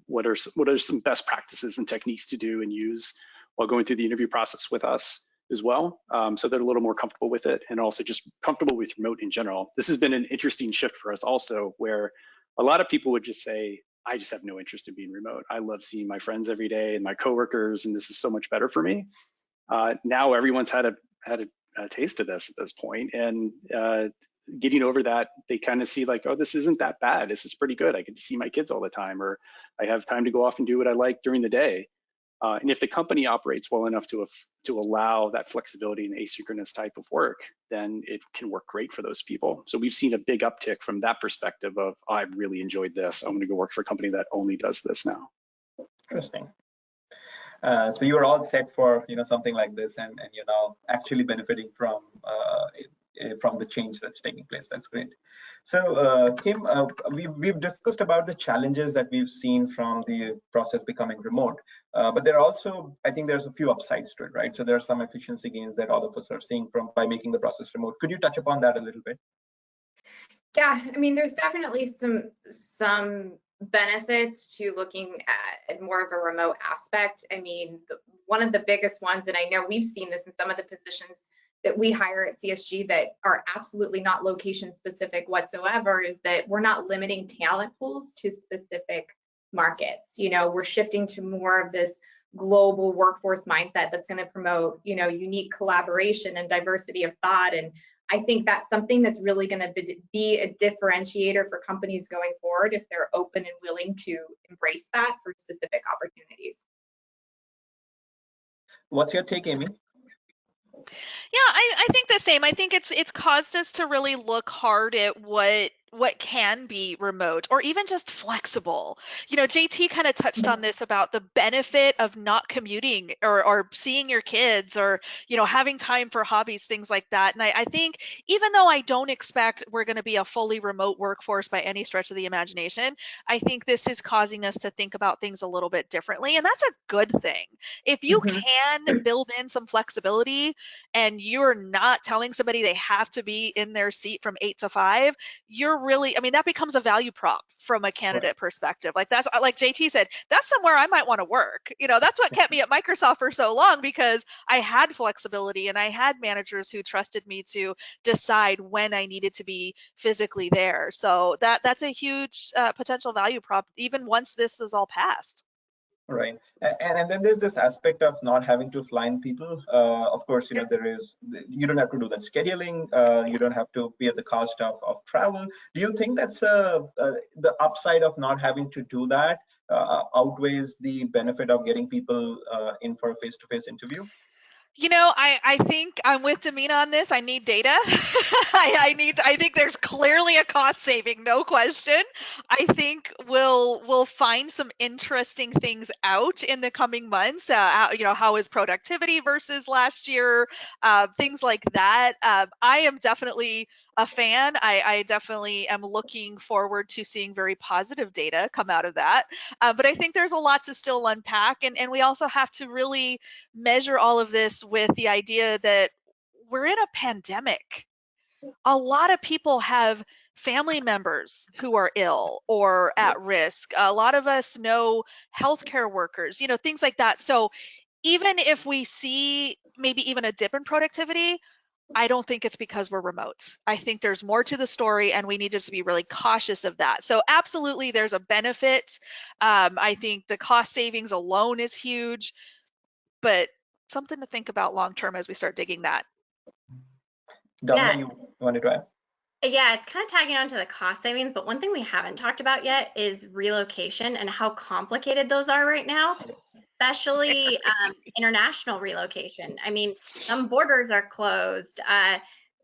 What are some best practices and techniques to do and use while going through the interview process with us as well, so they're a little more comfortable with it, and also just comfortable with remote in general. This has been an interesting shift for us also, where a lot of people would just say, I just have no interest in being remote. I love seeing my friends every day and my coworkers, and this is so much better for me. Now everyone's had a taste of this at this point, and getting over that, they kind of see like, oh, this isn't that bad. This is pretty good. I get to see my kids all the time, or I have time to go off and do what I like during the day. And if the company operates well enough to allow that flexibility and asynchronous type of work, then it can work great for those people. So we've seen a big uptick from that perspective of, oh, I've really enjoyed this. I'm going to go work for a company that only does this now. Interesting. So you are all set for something like this, and you're now actually benefiting from the change that's taking place. That's great. So Kim, we've discussed about the challenges that we've seen from the process becoming remote, but there are also, I think there's a few upsides to it, right? So there are some efficiency gains that all of us are seeing by making the process remote. Could you touch upon that a little bit? Yeah, I mean, there's definitely some benefits to looking at more of a remote aspect. I mean, one of the biggest ones, and I know we've seen this in some of the positions that we hire at CSG that are absolutely not location specific whatsoever, is that we're not limiting talent pools to specific markets. We're shifting to more of this global workforce mindset that's going to promote, unique collaboration and diversity of thought. And I think that's something that's really going to be a differentiator for companies going forward, if they're open and willing to embrace that for specific opportunities. What's your take, Amy? Yeah, I think the same. I think it's caused us to really look hard at what can be remote or even just flexible. JT kind of touched on this about the benefit of not commuting or seeing your kids, or having time for hobbies, things like that. And I think, even though I don't expect we're going to be a fully remote workforce by any stretch of the imagination, I think this is causing us to think about things a little bit differently, and that's a good thing. If you can build in some flexibility, and you're not telling somebody they have to be in their seat from 8 to 5, you're really, that becomes a value prop from a candidate perspective. Like, that's, like JT said, that's somewhere I might want to work. That's what kept me at Microsoft for so long, because I had flexibility and I had managers who trusted me to decide when I needed to be physically there. So that's a huge potential value prop, even once this is all passed. Right, and then there's this aspect of not having to fly in people. Of course, there is, you don't have to do that scheduling. You don't have to pay the cost of travel. Do you think that's the upside of not having to do that outweighs the benefit of getting people in for a face-to-face interview? You know, I think I'm with Domina on this. I need data. I think there's clearly a cost saving, no question. I think we'll find some interesting things out in the coming months. You know, how is productivity versus last year? Things like that. I am definitely a fan. I definitely am looking forward to seeing very positive data come out of that. But I think there's a lot to still unpack, and we also have to really measure all of this with the idea that we're in a pandemic. A lot of people have family members who are ill or at risk. A lot of us know healthcare workers, you know, things like that. So even if we see maybe even a dip in productivity, I don't think it's because we're remote. I think there's more to the story, and we need just to be really cautious of that. So absolutely, there's a benefit. I think the cost savings alone is huge, but something to think about long term as we start digging that. Domina, Yeah. you wanted to add? Yeah, it's kind of tagging on to the cost savings, but one thing we haven't talked about yet is relocation and how complicated those are right now, especially international relocation. I mean, some borders are closed.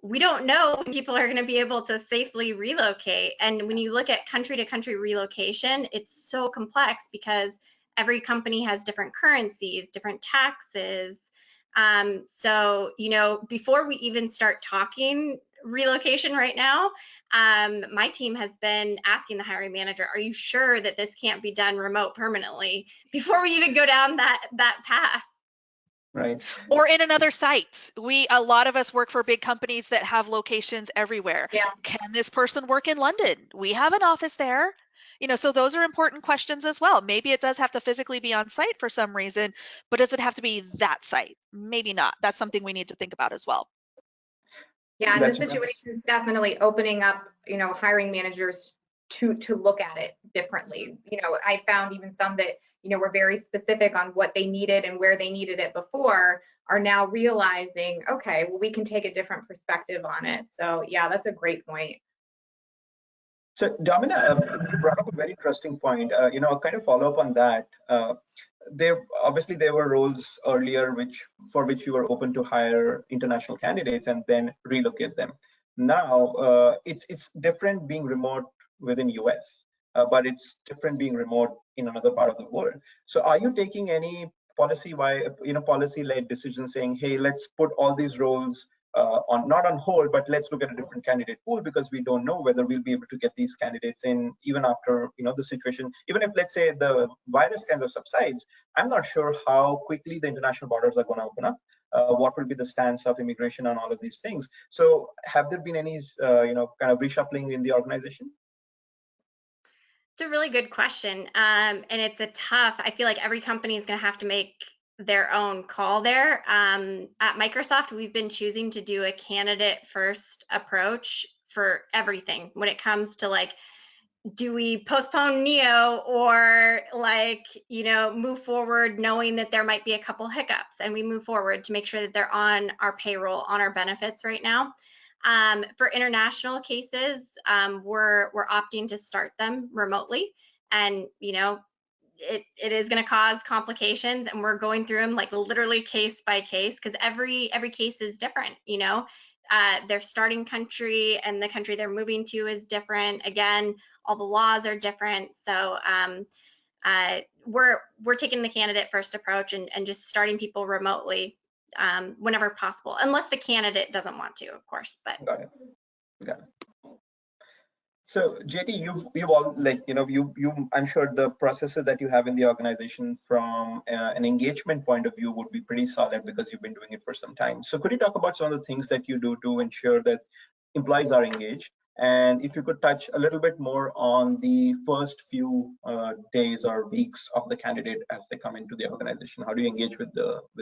We don't know when people are going to be able to safely relocate. And when you look at country to country relocation, it's so complex because every company has different currencies, different taxes. So, you know, before we even start talking relocation right now, my team has been asking the hiring manager, are you sure that this can't be done remote permanently, before we even go down that path? Right. Or in another site. A lot of us work for big companies that have locations everywhere. Yeah. Can this person work in London? We have an office there. You know, so those are important questions as well. Maybe it does have to physically be on site for some reason, but does it have to be that site? Maybe not. That's something we need to think about as well. Yeah, and the That's situation is definitely opening up, you know, hiring managers to look at it differently. You know, I found even some that, you know, were very specific on what they needed and where they needed it before are now realizing, okay, well, we can take a different perspective on it. So yeah, that's a great point. So Domina, you brought up a very interesting point. You know, kind of follow up on that. There were roles earlier for which you were open to hire international candidates and then relocate them. Now it's different being remote within US, but it's different being remote in another part of the world. So are you taking any policy-led decisions saying, hey, let's put all these roles not on hold, but let's look at a different candidate pool, because we don't know whether we'll be able to get these candidates in even after, you know, the situation, even if, let's say, the virus kind of subsides. I'm not sure how quickly the international borders are going to open up. What will be the stance of immigration on all of these things? So have there been any kind of reshuffling in the organization? It's a really good question. And it's I feel like every company is going to have to make their own call there. At Microsoft, we've been choosing to do a candidate first approach for everything when it comes to, like, do we postpone Neo or, like, you know, move forward knowing that there might be a couple hiccups, and we move forward to make sure that they're on our payroll, on our benefits right now. For international cases, we're opting to start them remotely, and, you know, it is going to cause complications, and we're going through them like literally case by case, because every case is different. You know, their starting country and the country they're moving to is different. Again, all the laws are different. So we're taking the candidate first approach and just starting people remotely whenever possible, unless the candidate doesn't want to, of course. But Got it. So JT, you've all, like, you know, I'm sure the processes that you have in the organization from an engagement point of view would be pretty solid, because you've been doing it for some time. So could you talk about some of the things that you do to ensure that employees are engaged? And if you could touch a little bit more on the first few days or weeks of the candidate as they come into the organization, how do you engage with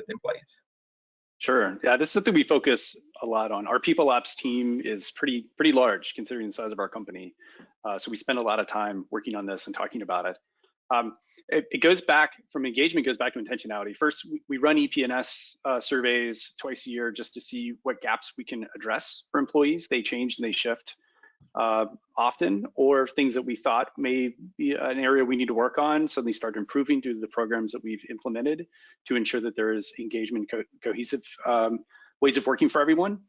employees? Sure. Yeah, this is something we focus a lot on. Our people ops team is pretty large considering the size of our company. So we spend a lot of time working on this and talking about it. It goes back from engagement, goes back to intentionality. First, we run EP&S surveys twice a year just to see what gaps we can address for employees. They change and they shift. often, or things that we thought may be an area we need to work on suddenly start improving due to the programs that we've implemented to ensure that there is engagement, cohesive ways of working for everyone.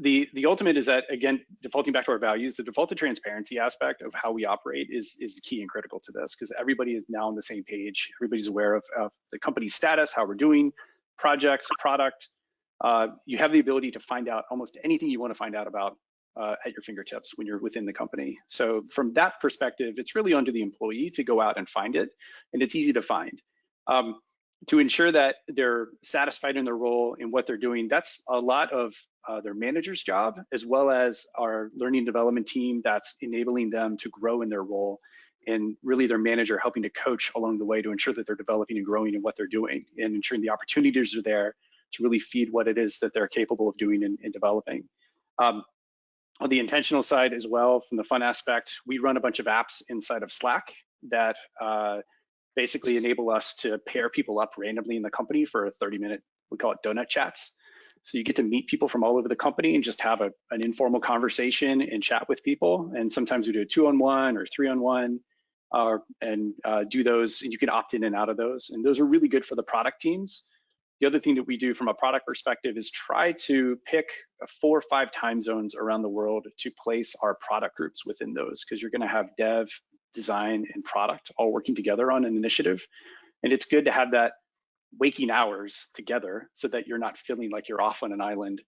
The ultimate is that, again, defaulting back to our values, the default to transparency aspect of how we operate is key and critical to this, because everybody is now on the same page. Everybody's aware of the company's status, how we're doing, projects, product. You have the ability to find out almost anything you want to find out about at your fingertips when you're within the company. So from that perspective, it's really onto the employee to go out and find it, and it's easy to find. To ensure that they're satisfied in their role and what they're doing, that's a lot of their manager's job, as well as our learning and development team that's enabling them to grow in their role, and really their manager helping to coach along the way to ensure that they're developing and growing in what they're doing, and ensuring the opportunities are there to really feed what it is that they're capable of doing and developing. On the intentional side as well, from the fun aspect, we run a bunch of apps inside of Slack that basically enable us to pair people up randomly in the company for a 30-minute, we call it donut chats. So you get to meet people from all over the company and just have an informal conversation and chat with people. And sometimes we do a 2-on-1 or 3-on-1 and do those, and you can opt in and out of those. And those are really good for the product teams. The other thing that we do from a product perspective is try to pick 4 or 5 time zones around the world to place our product groups within those, because you're going to have dev, design, and product all working together on an initiative. And it's good to have that waking hours together so that you're not feeling like you're off on an island.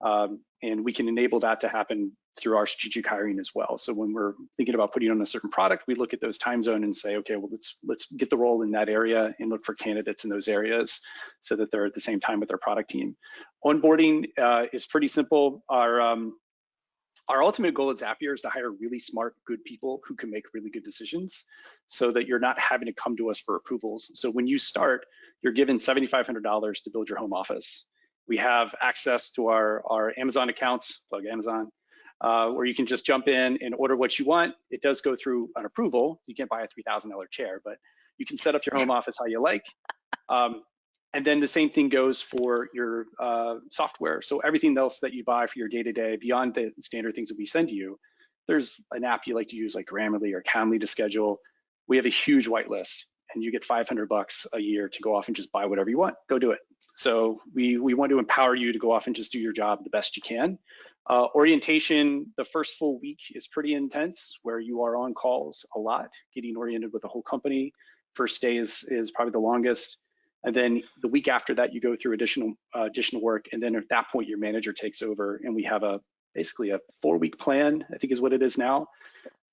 And we can enable that to happen through our strategic hiring as well. So when we're thinking about putting on a certain product, we look at those time zone and say, okay, well, let's get the role in that area and look for candidates in those areas so that they're at the same time with their product team. Onboarding is pretty simple. Our ultimate goal at Zapier is to hire really smart, good people who can make really good decisions, so that you're not having to come to us for approvals. So when you start, you're given $7,500 to build your home office. We have access to our Amazon accounts, plug Amazon, where you can just jump in and order what you want. It does go through an approval. You can't buy a $3,000 chair, but you can set up your home office how you like. And then the same thing goes for your software. So everything else that you buy for your day-to-day, beyond the standard things that we send you, there's an app you like to use like Grammarly or Calendly to schedule. We have a huge whitelist, and you get $500 a year to go off and just buy whatever you want. Go do it. So we want to empower you to go off and just do your job the best you can. Orientation, the first full week is pretty intense, where you are on calls a lot, getting oriented with the whole company. First day is probably the longest. And then the week after that, you go through additional work. And then at that point, your manager takes over, and we have basically a 4-week plan, I think is what it is now,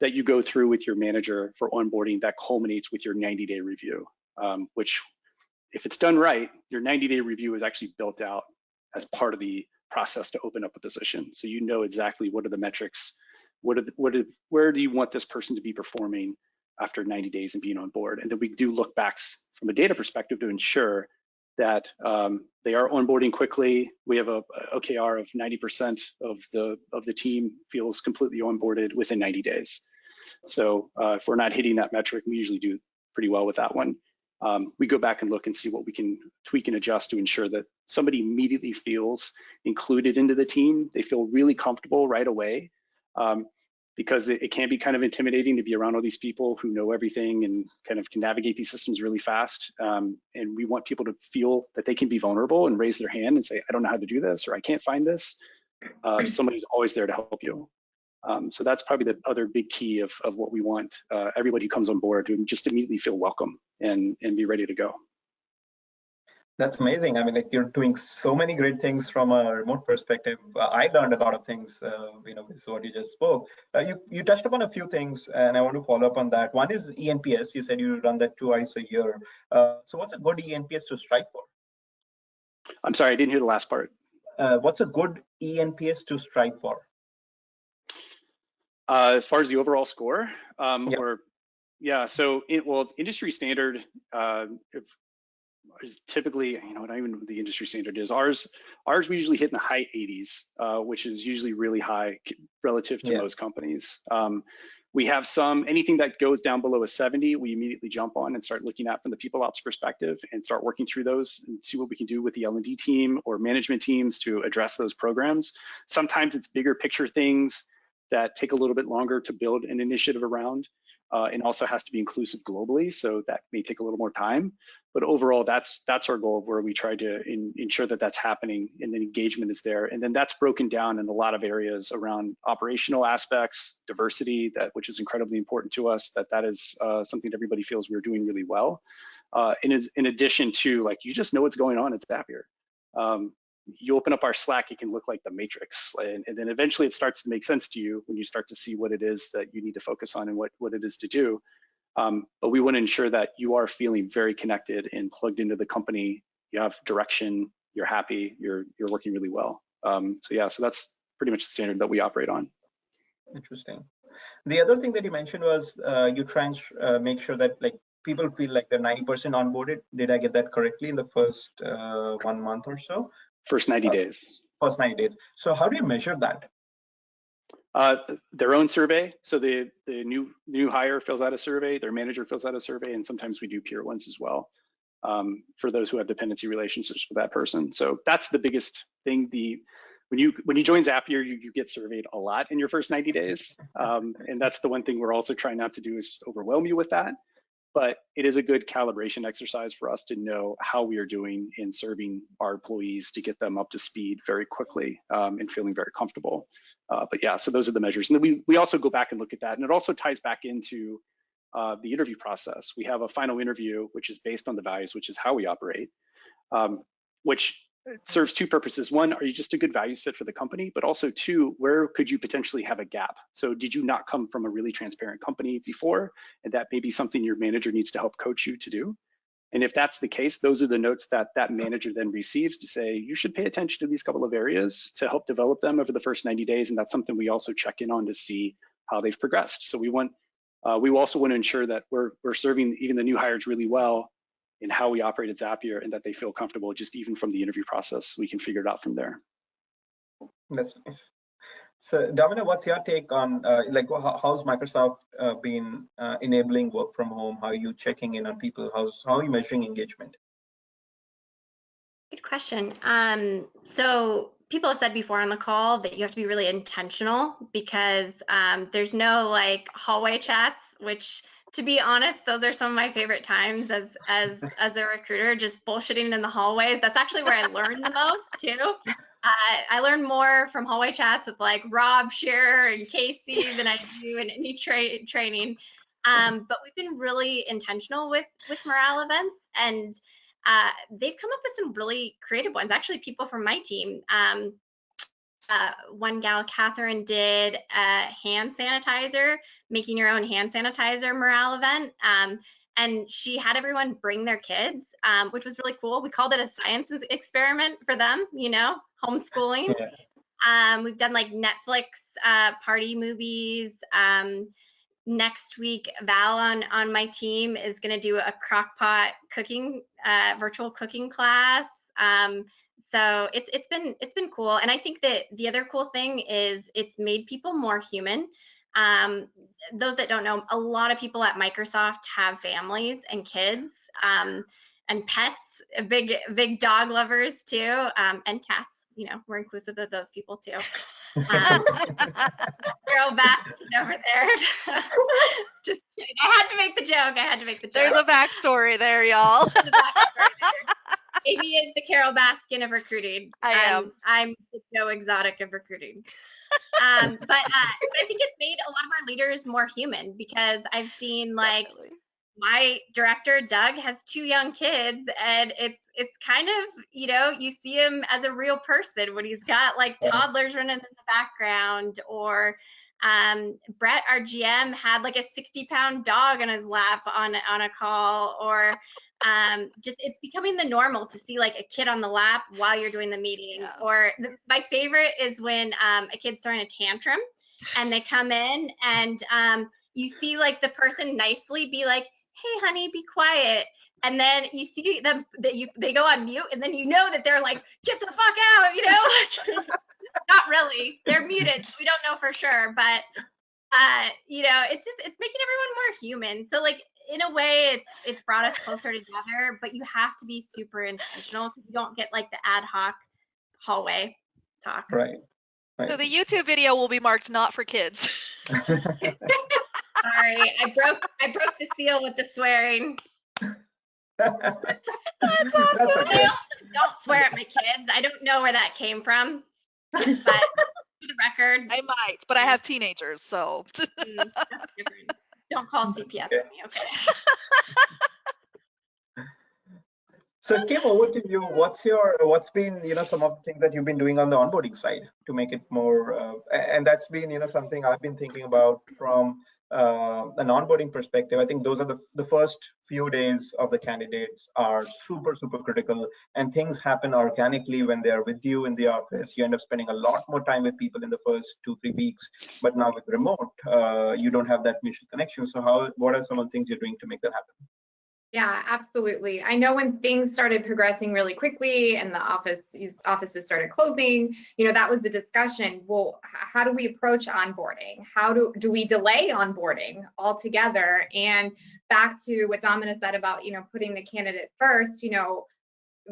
that you go through with your manager for onboarding that culminates with your 90-day review, which, if it's done right, your 90-day review is actually built out as part of the process to open up a position. So you know exactly what are the metrics, where do you want this person to be performing after 90 days and being on board. And then we do look backs from a data perspective to ensure that they are onboarding quickly. We have a OKR of 90% of the team feels completely onboarded within 90 days. So if we're not hitting that metric, we usually do pretty well with that one. We go back and look and see what we can tweak and adjust to ensure that somebody immediately feels included into the team. They feel really comfortable right away, because it can be kind of intimidating to be around all these people who know everything and kind of can navigate these systems really fast. And we want people to feel that they can be vulnerable and raise their hand and say, I don't know how to do this, or I can't find this. Somebody's always there to help you. So that's probably the other big key of what we want everybody who comes on board to just immediately feel welcome and be ready to go. That's amazing. I mean, like, you're doing so many great things from a remote perspective. I learned a lot of things, with what you just spoke. You touched upon a few things, and I want to follow up on that. One is ENPS. You said you run that twice a year. So what's a good ENPS to strive for? I'm sorry, I didn't hear the last part. What's a good ENPS to strive for? As far as the overall score, Yeah. So industry standard is typically, I don't even know what the industry standard is. Ours we usually hit in the high 80s, which is usually really high relative to most companies. We have anything that goes down below a 70, we immediately jump on and start looking at from the people ops perspective and start working through those and see what we can do with the L&D team or management teams to address those programs. Sometimes it's bigger picture things that take a little bit longer to build an initiative around, and also has to be inclusive globally. So that may take a little more time. But overall, that's our goal, where we try to ensure that that's happening and then engagement is there. And then that's broken down in a lot of areas around operational aspects, diversity, which is incredibly important to us, that is something that everybody feels we're doing really well. In addition to, like, you just know what's going on at Zapier. You open up our Slack, it can look like the Matrix. And then eventually it starts to make sense to you when you start to see what it is that you need to focus on and what it is to do. But we want to ensure that you are feeling very connected and plugged into the company. You have direction, you're happy, you're working really well. So that's pretty much the standard that we operate on. Interesting. The other thing that you mentioned was you try and make sure that, like, people feel like they're 90% onboarded. Did I get that correctly in the first 1 month or so? First 90 days. First 90 days. So how do you measure that? Their own survey. So the new hire fills out a survey, their manager fills out a survey, and sometimes we do peer ones as well, for those who have dependency relationships with that person. So that's the biggest thing. When you join Zapier, you get surveyed a lot in your first 90 days. And that's the one thing we're also trying not to do, is just overwhelm you with that. But it is a good calibration exercise for us to know how we are doing in serving our employees, to get them up to speed very quickly, and feeling very comfortable. But yeah, so those are the measures. And then we also go back and look at that. And it also ties back into the interview process. We have a final interview, which is based on the values, which is how we operate, which serves two purposes. One, are you just a good values fit for the company? But also two, where could you potentially have a gap? So did you not come from a really transparent company before? And that may be something your manager needs to help coach you to do. And if that's the case, those are the notes that manager then receives to say, you should pay attention to these couple of areas to help develop them over the first 90 days. And that's something we also check in on to see how they've progressed. So we also want to ensure that we're serving even the new hires really well in how we operate at Zapier, and that they feel comfortable just even from the interview process. We can figure it out from there. That's nice. So Domina, what's your take on how's Microsoft been enabling work from home? How are you checking in on people? How are you measuring engagement? Good question. So people have said before on the call that you have to be really intentional, because there's no like hallway chats, which, to be honest, those are some of my favorite times as a recruiter, just bullshitting in the hallways. That's actually where I learn the most too. I learn more from hallway chats with like Rob, Shearer, and Casey than I do in any training. But we've been really intentional with morale events, and they've come up with some really creative ones. Actually, people from my team, one gal, Catherine, did a hand sanitizer, making your own hand sanitizer morale event. And she had everyone bring their kids, which was really cool. We called it a science experiment for them, homeschooling. Yeah. We've done like Netflix party movies. Next week, Val on my team is going to do a crockpot cooking, virtual cooking class. So it's been cool. And I think that the other cool thing is it's made people more human. Those that don't know, a lot of people at Microsoft have families and kids, and pets, big dog lovers too, and cats. We're inclusive of those people too. Carol Baskin over there. Just kidding. I had to make the joke. There's a backstory there, y'all. Amy is the Carol Baskin of recruiting. I am. I'm the Joe Exotic of recruiting. But I think it's made a lot of our leaders more human, because I've seen like Definitely. My director, Doug, has 2 young kids, and it's kind of, you see him as a real person when he's got like toddlers running in the background, or Brett, our GM, had like a 60-pound dog on his lap on a call, or just it's becoming the normal to see like a kid on the lap while you're doing the meeting. Yeah. Or my favorite is when a kid's throwing a tantrum and they come in, and you see like the person nicely be like, hey honey, be quiet, and then you see them they go on mute, and then that they're like, get the fuck out, not really, they're muted, we don't know for sure, but it's making everyone more human. So like in a way it's brought us closer together, but you have to be super intentional, because you don't get like the ad hoc hallway talk. Right. Right. So the YouTube video will be marked not for kids. Sorry, I broke the seal with the swearing. That's That's awesome. okay. I also don't swear at my kids. I don't know where that came from, but for the record, I might, but I have teenagers, so. that's different. Don't call CPS Okay. on me, okay? So Kim, over to you. What's been some of the things that you've been doing on the onboarding side to make it more and that's been something I've been thinking about from an onboarding perspective. I think those are the first few days of the candidates are super critical, and things happen organically when they are with you in the office. You end up spending a lot more time with people in the first 2-3 weeks, but now with remote you don't have that mutual connection. So what are some of the things you're doing to make that happen? Yeah, absolutely. I know when things started progressing really quickly and the offices started closing, that was the discussion. Well, how do we approach onboarding? How do we delay onboarding altogether? And back to what Domina said about, putting the candidate first,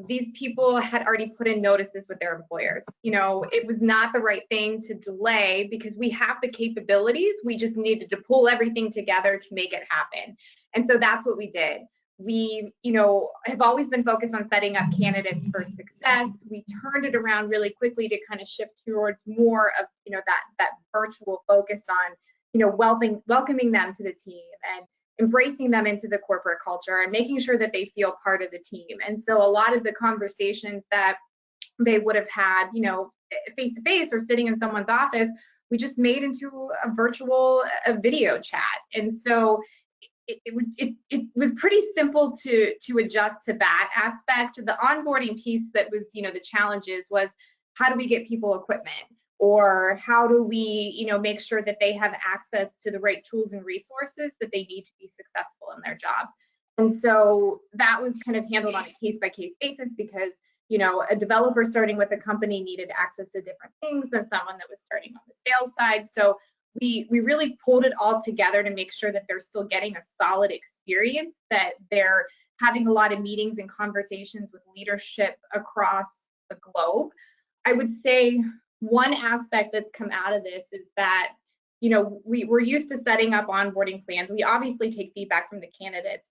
these people had already put in notices with their employers. It was not the right thing to delay because we have the capabilities. We just needed to pull everything together to make it happen. And so that's what we did. We, have always been focused on setting up candidates for success. We turned it around really quickly to kind of shift towards more of, that virtual focus on, welcoming them to the team and embracing them into the corporate culture and making sure that they feel part of the team. And so a lot of the conversations that they would have had, face to face or sitting in someone's office, we just made into a video chat. And so it was pretty simple to adjust to that aspect. The onboarding piece that was, the challenges was, how do we get people equipment? Or how do we, make sure that they have access to the right tools and resources that they need to be successful in their jobs? And so that was kind of handled on a case-by-case basis because, a developer starting with a company needed access to different things than someone that was starting on the sales side. So we really pulled it all together to make sure that they're still getting a solid experience, that they're having a lot of meetings and conversations with leadership across the globe. I would say one aspect that's come out of this is that, we're used to setting up onboarding plans. We obviously take feedback from the candidates,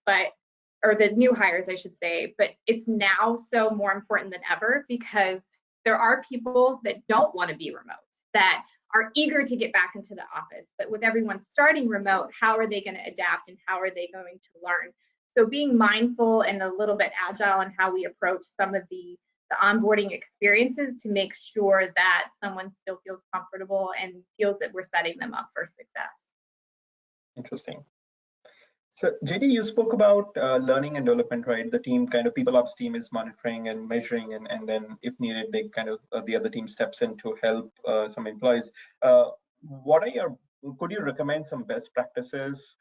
or the new hires, I should say, but it's now so more important than ever because there are people that don't want to be remote, that are eager to get back into the office. But with everyone starting remote, how are they going to adapt and how are they going to learn? So being mindful and a little bit agile in how we approach some of the onboarding experiences to make sure that someone still feels comfortable and feels that we're setting them up for success. Interesting. So JD, you spoke about learning and development, right? The team people ops team is monitoring and measuring, and then if needed, they the other team steps in to help some employees. Could you recommend some best practices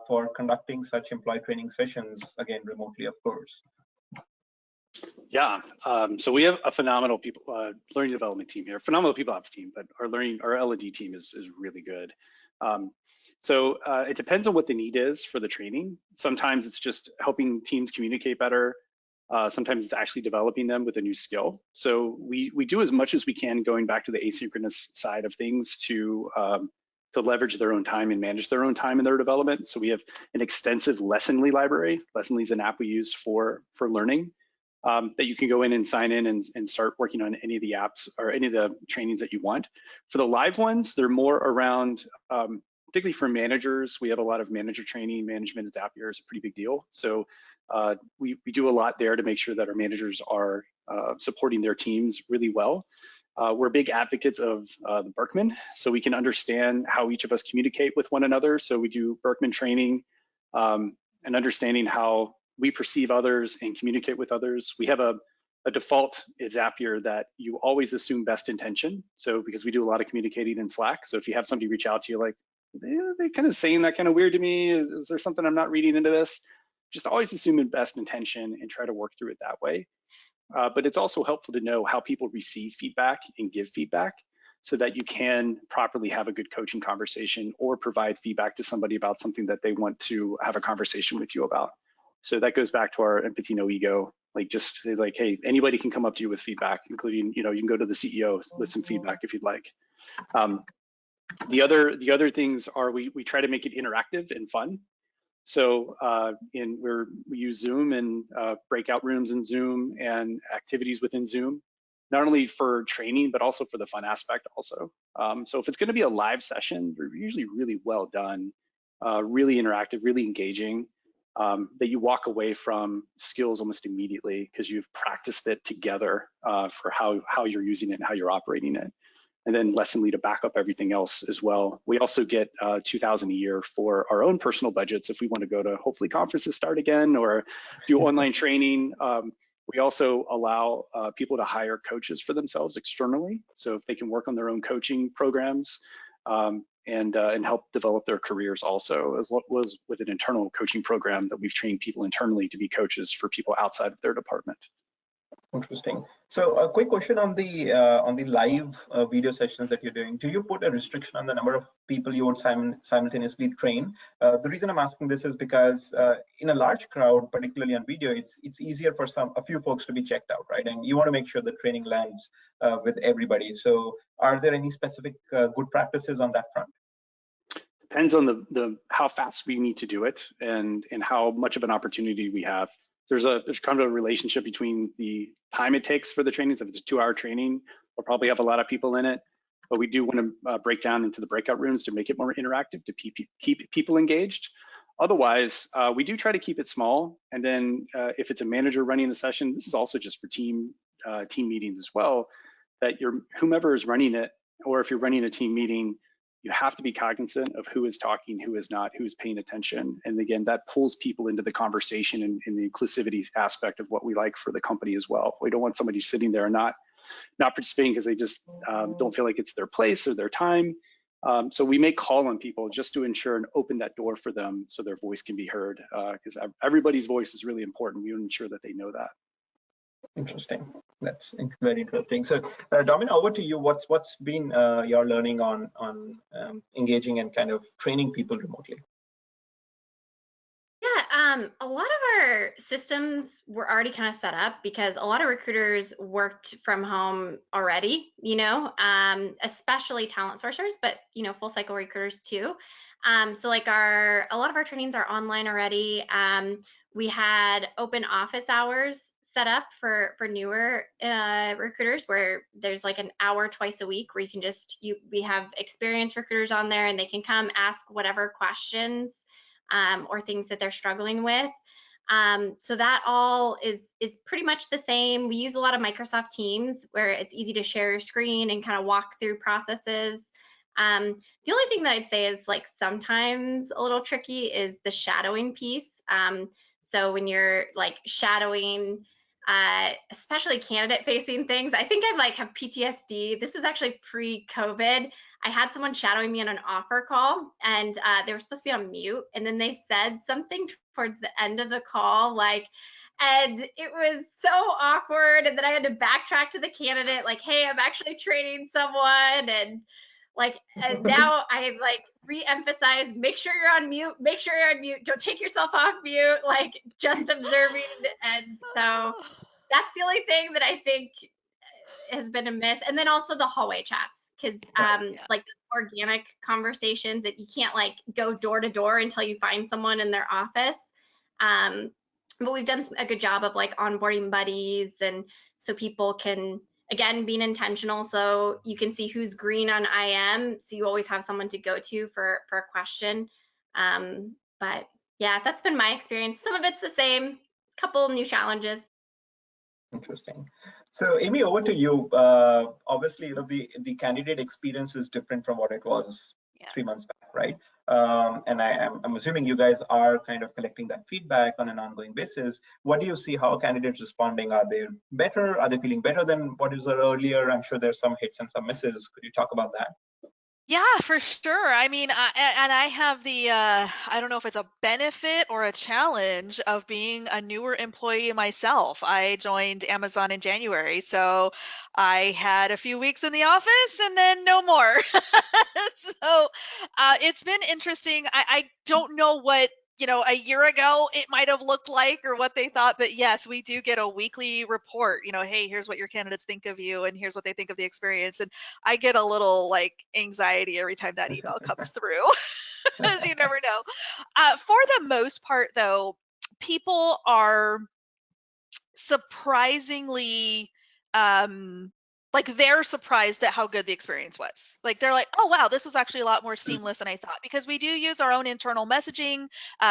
for conducting such employee training sessions, again, remotely, of course? Yeah, so we have a phenomenal learning development team here, phenomenal people ops team, but our L&D team is really good. So it depends on what the need is for the training. Sometimes it's just helping teams communicate better. Sometimes it's actually developing them with a new skill. So we do as much as we can going back to the asynchronous side of things to leverage their own time and manage their own time in their development. So we have an extensive Lessonly library. Lessonly is an app we use for learning. That you can go in and sign in and start working on any of the apps or any of the trainings that you want. For the live ones, they're more around, particularly for managers. We have a lot of manager training. Management at Zapier is a pretty big deal. So we do a lot there to make sure that our managers are supporting their teams really well. We're big advocates of the Berkman, so we can understand how each of us communicate with one another. So we do Berkman training and understanding how we perceive others and communicate with others. We have a default at Zapier that you always assume best intention. So because we do a lot of communicating in Slack. So if you have somebody reach out to you like, they're kind of saying that kind of weird to me. Is there something I'm not reading into this? Just always assume in best intention and try to work through it that way. But it's also helpful to know how people receive feedback and give feedback so that you can properly have a good coaching conversation or provide feedback to somebody about something that they want to have a conversation with you about. So that goes back to our empathy, no ego. Like just say like, hey, anybody can come up to you with feedback, including, you can go to the CEO with some feedback if you'd like. The other things are we try to make it interactive and fun. So we use Zoom and breakout rooms in Zoom and activities within Zoom, not only for training, but also for the fun aspect also. So if it's gonna be a live session, they're usually really well done, really interactive, really engaging, that you walk away from skills almost immediately because you've practiced it together for how you're using it and how you're operating it. And then Lessonly to back up everything else as well. We also get $2,000 a year for our own personal budgets if we want to go to hopefully conferences start again or do online training. We also allow people to hire coaches for themselves externally, so if they can work on their own coaching programs and help develop their careers also, as well as with an internal coaching program that we've trained people internally to be coaches for people outside of their department. Interesting. So a quick question on the live video sessions that you're doing. Do you put a restriction on the number of people you would simultaneously train? The reason I'm asking this is because in a large crowd, particularly on video, it's easier for a few folks to be checked out, right? And you want to make sure the training lands with everybody. So are there any specific good practices on that front? Depends on the how fast we need to do it and how much of an opportunity we have. There's kind of a relationship between the time it takes for the training. So if it's a 2-hour training, we'll probably have a lot of people in it, but we do want to break down into the breakout rooms to make it more interactive, to keep people engaged. Otherwise, we do try to keep it small. And then if it's a manager running the session, this is also just for team meetings as well, that whomever is running it, or if you're running a team meeting, you have to be cognizant of who is talking, who is not, who is paying attention. And again, that pulls people into the conversation and the inclusivity aspect of what we like for the company as well. We don't want somebody sitting there and not participating because they just don't feel like it's their place or their time. So we may call on people just to ensure and open that door for them so their voice can be heard, because everybody's voice is really important. We want to ensure that they know that. Interesting. That's very interesting. So, Domina, over to you. What's been your learning on engaging and kind of training people remotely? Yeah, a lot of our systems were already kind of set up because a lot of recruiters worked from home already, especially talent sourcers, but full cycle recruiters too. So like a lot of our trainings are online already. We had open office hours set up for newer recruiters where there's like an hour twice a week where we have experienced recruiters on there and they can come ask whatever questions or things that they're struggling with. So that all is pretty much the same. We use a lot of Microsoft Teams where it's easy to share your screen and kind of walk through processes. The only thing that I'd say is like sometimes a little tricky is the shadowing piece. So when you're like shadowing, especially candidate facing things, I think I have PTSD. This was actually pre-COVID. I had someone shadowing me on an offer call and they were supposed to be on mute. And then they said something towards the end of the call, and it was so awkward. And then I had to backtrack to the candidate, like, hey, I'm actually training someone. And now I re-emphasize, make sure you're on mute, don't take yourself off mute, just observing. And so that's the only thing that I think has been a miss. And then also the hallway chats, because the organic conversations that you can't go door to door until you find someone in their office. But we've done a good job of onboarding buddies, and so people can, again, being intentional, so you can see who's green on IM, so you always have someone to go to for a question. But yeah, that's been my experience. Some of it's the same, couple new challenges. Interesting. So Amy, over to you. Obviously, the candidate experience is different from what it was 3 months back, right? And I'm assuming you guys are kind of collecting that feedback on an ongoing basis. What do you see? How are candidates responding? Are they better? Are they feeling better than what was earlier? I'm sure there's some hits and some misses. Could you talk about that? Yeah, for sure. I mean, I have the, I don't know if it's a benefit or a challenge of being a newer employee myself. I joined Amazon in January, so I had a few weeks in the office and then no more. So it's been interesting. I don't know what a year ago it might have looked like or what they thought. But yes, we do get a weekly report, hey, here's what your candidates think of you and here's what they think of the experience. And I get a little like anxiety every time that email comes through. Because you never know. For the most part, though, people are surprisingly like they're surprised at how good the experience was. Like they're like, oh wow, this was actually a lot more seamless than I thought, because we do use our own internal messaging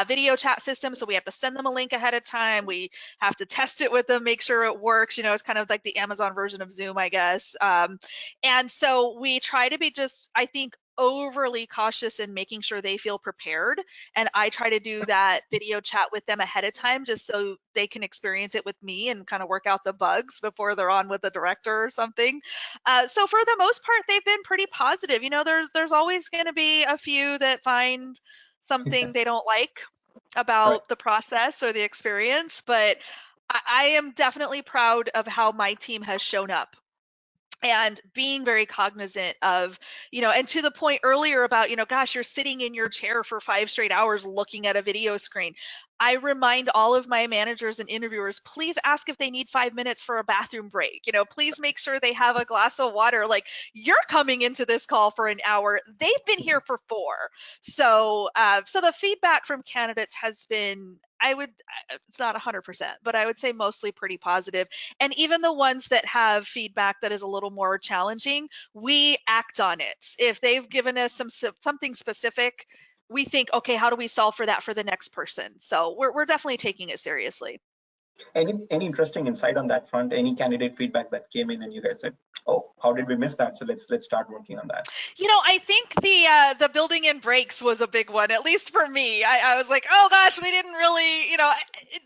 video chat system. So we have to send them a link ahead of time. We have to test it with them, make sure it works. It's kind of like the Amazon version of Zoom, I guess. And so we try to be just, I think, overly cautious in making sure they feel prepared. And I try to do that video chat with them ahead of time just so they can experience it with me and kind of work out the bugs before they're on with the director or something. So for the most part, they've been pretty positive. There's always going to be a few that find something they don't like about the process or the experience, but I am definitely proud of how my team has shown up. And being very cognizant of, and to the point earlier about, gosh, you're sitting in your chair for 5 straight hours looking at a video screen. I remind all of my managers and interviewers, please ask if they need 5 minutes for a bathroom break. Please make sure they have a glass of water. Like, you're coming into this call for an hour. They've been here for 4. So the feedback from candidates has been, it's not 100%, but I would say mostly pretty positive. And even the ones that have feedback that is a little more challenging, we act on it. If they've given us something specific, we think, okay, how do we solve for that for the next person? So we're definitely taking it seriously. Any interesting insight on that front? Any candidate feedback that came in and you guys said, oh, how did we miss that? So let's start working on that. I think the building in breaks was a big one, at least for me. I was like, oh gosh, we didn't really,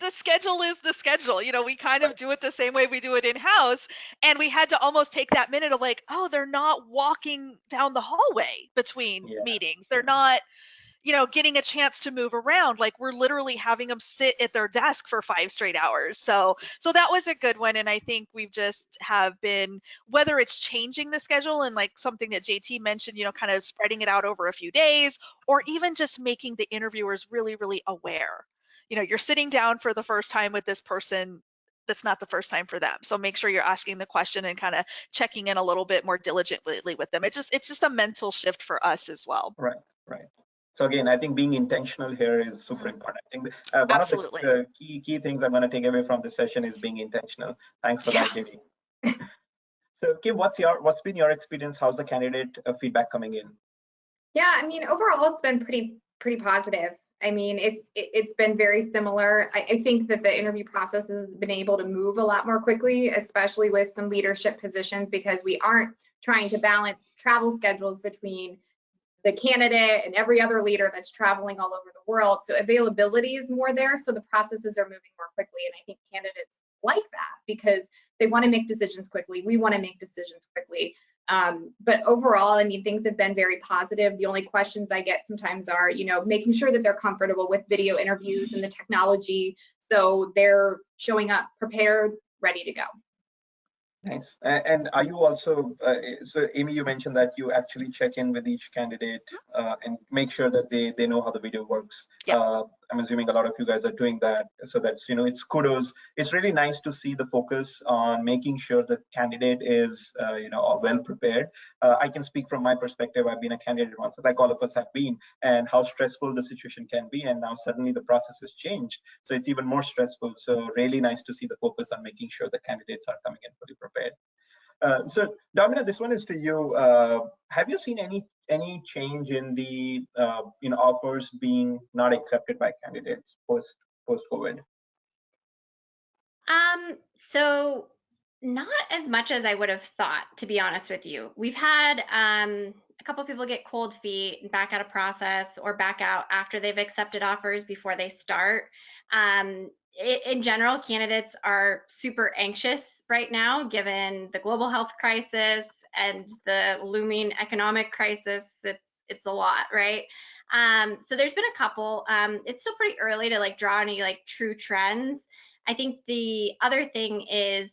the schedule is the schedule. We kind of do it the same way we do it in-house. And we had to almost take that minute of like, oh, they're not walking down the hallway between meetings. They're not, getting a chance to move around. Like, we're literally having them sit at their desk for 5 straight hours. So that was a good one. And I think we've just have been, whether it's changing the schedule and like something that JT mentioned, kind of spreading it out over a few days, or even just making the interviewers really, really aware. You're sitting down for the first time with this person. That's not the first time for them. So make sure you're asking the question and kind of checking in a little bit more diligently with them. It's just a mental shift for us as well. Right. So again, I think being intentional here is super important. I think one Absolutely. of the key things I'm going to take away from this session is being intentional. Thanks for that, Katie. So Kim, what's been your experience? How's the candidate feedback coming in? Yeah, I mean, overall, it's been pretty positive. I mean, it's been very similar. I think that the interview process has been able to move a lot more quickly, especially with some leadership positions, because we aren't trying to balance travel schedules between the candidate and every other leader that's traveling all over the world. So availability is more there. So the processes are moving more quickly. And I think candidates like that because they want to make decisions quickly. We want to make decisions quickly. But overall, I mean, things have been very positive. The only questions I get sometimes are, making sure that they're comfortable with video interviews and the technology. So they're showing up prepared, ready to go. Nice. And are you also, so Amy, you mentioned that you actually check in with each candidate and make sure that they know how the video works. Yeah. I'm assuming a lot of you guys are doing that. So that's, it's kudos. It's really nice to see the focus on making sure the candidate is, well prepared. I can speak from my perspective. I've been a candidate once, like all of us have been, and how stressful the situation can be. And now suddenly the process has changed. So it's even more stressful. So really nice to see the focus on making sure the candidates are coming in fully prepared. So Domina, this one is to you. Have you seen any change in the offers being not accepted by candidates post COVID? So not as much as I would have thought, to be honest with you. We've had a couple of people get cold feet and back out of process or back out after they've accepted offers before they start. In general, candidates are super anxious right now, given the global health crisis and the looming economic crisis. It's a lot, right? So there's been a couple. It's still pretty early to like draw any like true trends. I think the other thing is,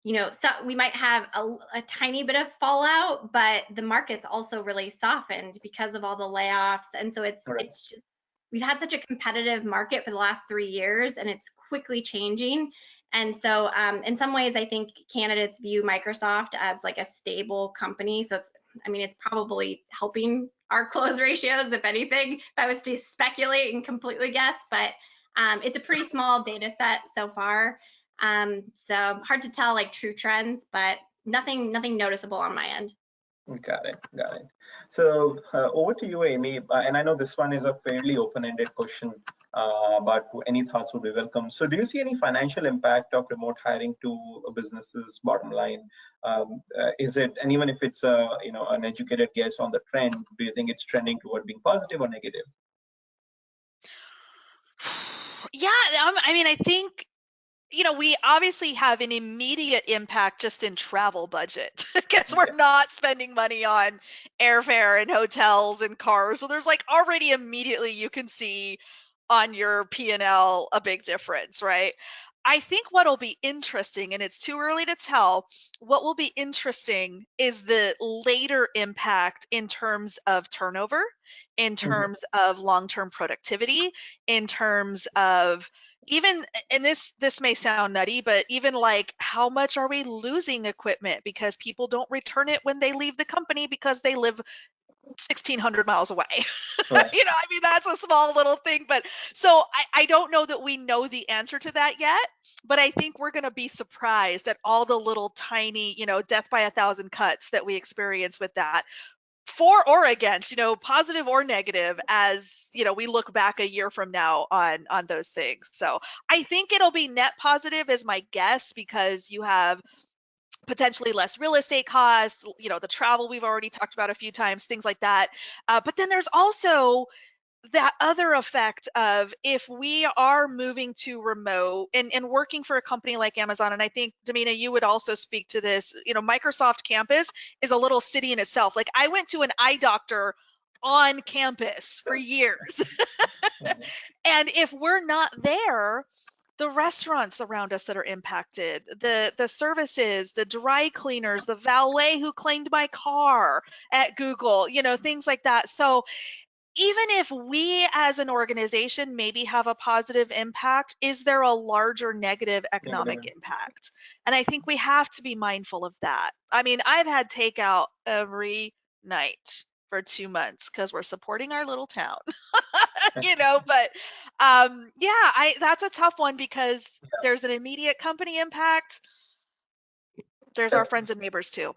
so we might have a tiny bit of fallout, but the market's also really softened because of all the layoffs, and so it's just we've had such a competitive market for the last 3 years, and it's quickly changing. And so in some ways, I think candidates view Microsoft as like a stable company. So it's probably helping our close ratios, if anything, if I was to speculate and completely guess, but it's a pretty small data set so far. So hard to tell like true trends, but nothing noticeable on my end. Got it. So over to you, Amy. And I know this one is a fairly open-ended question, but any thoughts would be welcome. So do you see any financial impact of remote hiring to a business's bottom line? Is it, and even if it's an educated guess on the trend, do you think it's trending toward being positive or negative? Yeah, I think, we obviously have an immediate impact just in travel budget because we're not spending money on airfare and hotels and cars. So there's like already immediately you can see on your P&L a big difference, right? I think what'll be interesting, and it's too early to tell, what will be interesting is the later impact in terms of turnover, in terms of long-term productivity, in terms of even, and this may sound nutty, but even like how much are we losing equipment because people don't return it when they leave the company because they live 1,600 miles away. Right. That's a small little thing, but so I don't know that we know the answer to that yet, but I think we're going to be surprised at all the little tiny, death by 1,000 cuts that we experience with that, for or against, positive or negative, as we look back a year from now on those things. So I think it'll be net positive is my guess, because you have potentially less real estate costs, the travel we've already talked about a few times, things like that. But then there's also that other effect of, if we are moving to remote and working for a company like Amazon, and I think, Domina, you would also speak to this, Microsoft campus is a little city in itself. Like, I went to an eye doctor on campus for years. And if we're not there, the restaurants around us that are impacted, the services, the dry cleaners, the valet who cleaned my car at Google, things like that. So even if we as an organization maybe have a positive impact, is there a larger negative economic impact? And I think we have to be mindful of that. I've had takeout every night for 2 months because we're supporting our little town. But that's a tough one, because there's an immediate company impact. There's our friends and neighbors too.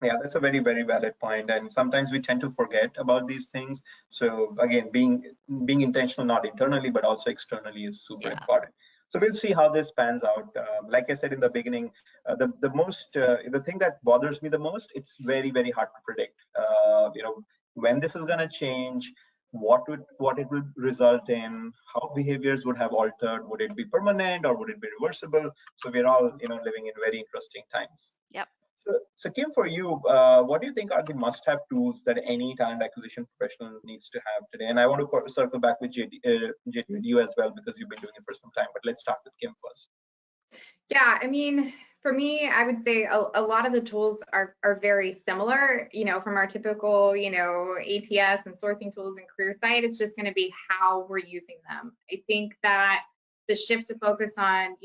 Yeah, that's a very, very valid point. And sometimes we tend to forget about these things. So again, being intentional, not internally, but also externally, is super important. So we'll see how this pans out. Like I said in the beginning, the thing that bothers me the most, it's very, very hard to predict. When this is going to change, what it will result in, how behaviors would have altered, would it be permanent or would it be reversible? So we're all living in very interesting times. Yep. So Kim, for you, what do you think are the must-have tools that any talent acquisition professional needs to have today? And I want to circle back with JD with you as well, because you've been doing it for some time. But let's start with Kim first. Yeah, for me, I would say a lot of the tools are very similar. From our typical, ATS and sourcing tools and career site, it's just going to be how we're using them. I think that the shift to focus on,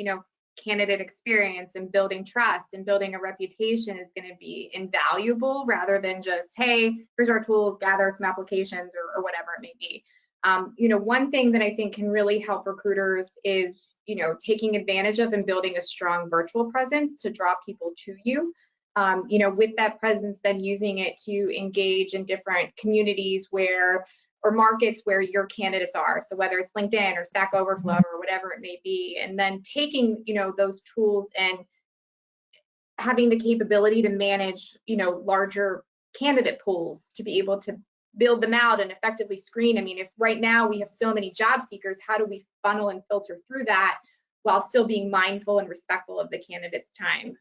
candidate experience and building trust and building a reputation is going to be invaluable, rather than just, hey, here's our tools, gather some applications or whatever it may be. One thing that I think can really help recruiters is, taking advantage of and building a strong virtual presence to draw people to you. With that presence, then using it to engage in different communities or markets where your candidates are. So whether it's LinkedIn or Stack Overflow or whatever it may be, and then taking, those tools and having the capability to manage, larger candidate pools to be able to build them out and effectively screen. If right now we have so many job seekers, how do we funnel and filter through that while still being mindful and respectful of the candidate's time?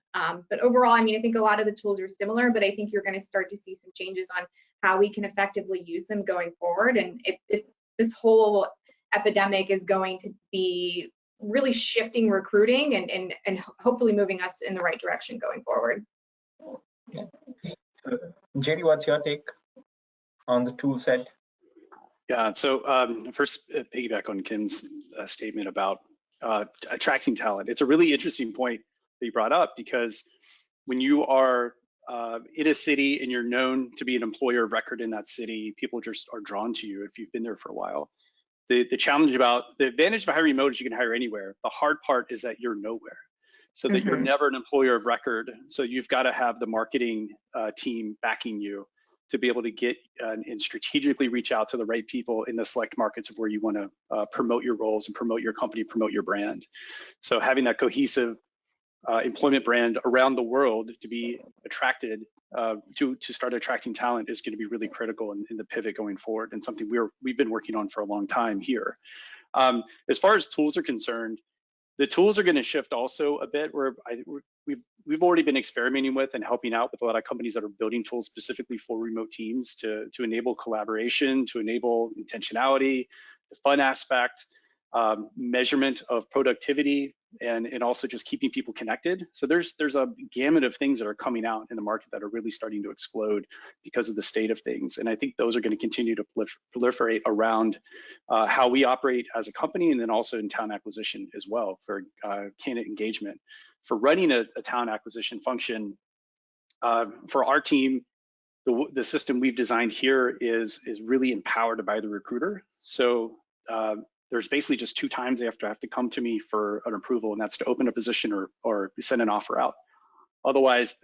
But overall, I think a lot of the tools are similar, but I think you're going to start to see some changes on how we can effectively use them going forward. And this whole epidemic is going to be really shifting recruiting and hopefully moving us in the right direction going forward. So, JD, what's your take on the tool set? Yeah, so first piggyback on Kim's statement about attracting talent. It's a really interesting point that you brought up, because when you are in a city and you're known to be an employer of record in that city, people just are drawn to you if you've been there for a while. The advantage of hiring remote is you can hire anywhere. The hard part is that you're nowhere, so that you're never an employer of record. So you've got to have the marketing team backing you to be able to get and strategically reach out to the right people in the select markets of where you want to promote your roles and promote your company, promote your brand. So having that cohesive employment brand around the world to be attracted to start attracting talent is going to be really critical in the pivot going forward, and something we've been working on for a long time here. As far as tools are concerned, the tools are going to shift also a bit. We've already been experimenting with and helping out with a lot of companies that are building tools specifically for remote teams to enable collaboration, to enable intentionality, the fun aspect, measurement of productivity, and also just keeping people connected. So there's a gamut of things that are coming out in the market that are really starting to explode because of the state of things. And I think those are going to continue to proliferate around how we operate as a company, and then also in talent acquisition as well for candidate engagement. For running a talent acquisition function, for our team, the system we've designed here is really empowered by the recruiter. So there's basically just 2 times they have to come to me for an approval, and that's to open a position or send an offer out. Otherwise,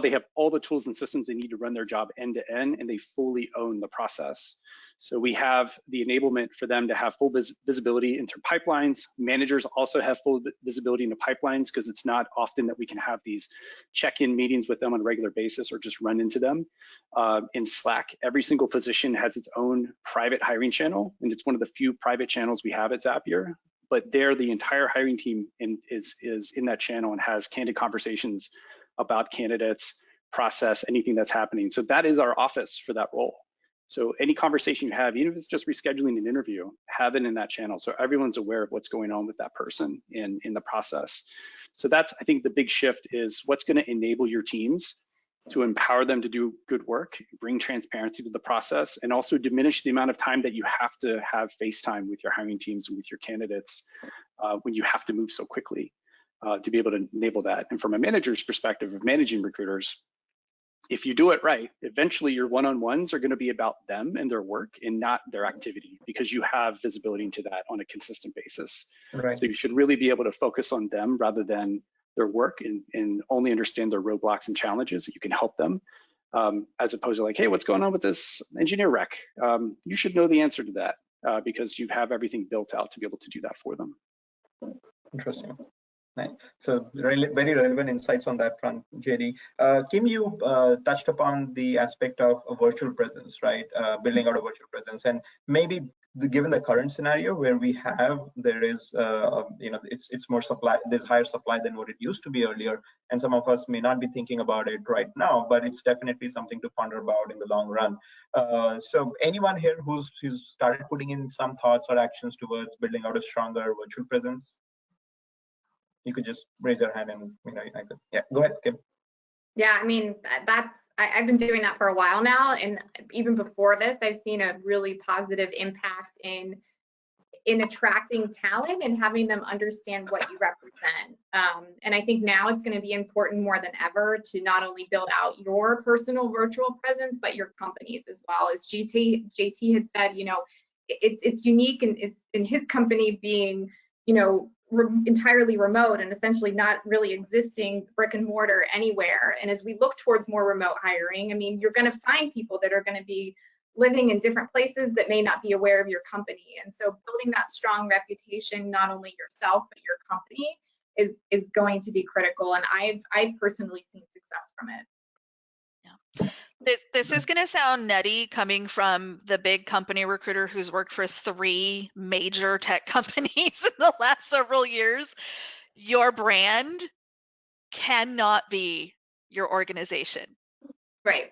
they have all the tools and systems they need to run their job end to end, and they fully own the process. So we have the enablement for them to have full visibility into pipelines. Managers also have full visibility into pipelines, because it's not often that we can have these check-in meetings with them on a regular basis or just run into them. In Slack, every single position has its own private hiring channel, and it's one of the few private channels we have at Zapier. But there, the entire hiring team is in that channel and has candid conversations about candidates, process, anything that's happening. So that is our office for that role. So any conversation you have, even if it's just rescheduling an interview, have it in that channel so everyone's aware of what's going on with that person in the process. So that's, I think, the big shift is what's going to enable your teams to empower them to do good work, bring transparency to the process, and also diminish the amount of time that you have to have FaceTime with your hiring teams and with your candidates when you have to move so quickly to be able to enable that. And from a manager's perspective of managing recruiters, if you do it right, eventually your one-on-ones are going to be about them and their work and not their activity, because you have visibility into that on a consistent basis. Right. So you should really be able to focus on them rather than their work, and only understand their roadblocks and challenges that you can help them, as opposed to like, hey, what's going on with this engineer rec? You should know the answer to that because you have everything built out to be able to do that for them. Interesting. Nice. So very relevant insights on that front, JD. Kim, you touched upon the aspect of a virtual presence, right? Building out a virtual presence, and maybe given the current scenario where there is, it's more supply. There's higher supply than what it used to be earlier, and some of us may not be thinking about it right now, but it's definitely something to ponder about in the long run. So anyone here who's started putting in some thoughts or actions towards building out a stronger virtual presence? You could just raise your hand and I could. Yeah, go ahead, Kim. Yeah, I mean, I've been doing that for a while now, and even before this, I've seen a really positive impact in attracting talent and having them understand what you represent. And I think now it's going to be important more than ever to not only build out your personal virtual presence, but your company's as well. As JT had said, it's unique in his company being, entirely remote and essentially not really existing brick and mortar anywhere. And as we look towards more remote hiring, I mean, you're going to find people that are going to be living in different places that may not be aware of your company. And so building that strong reputation, not only yourself, but your company is going to be critical. And I've personally seen success from it. Yeah. This is going to sound nutty coming from the big company recruiter who's worked for 3 major tech companies in the last several years. Your brand cannot be your organization. Right.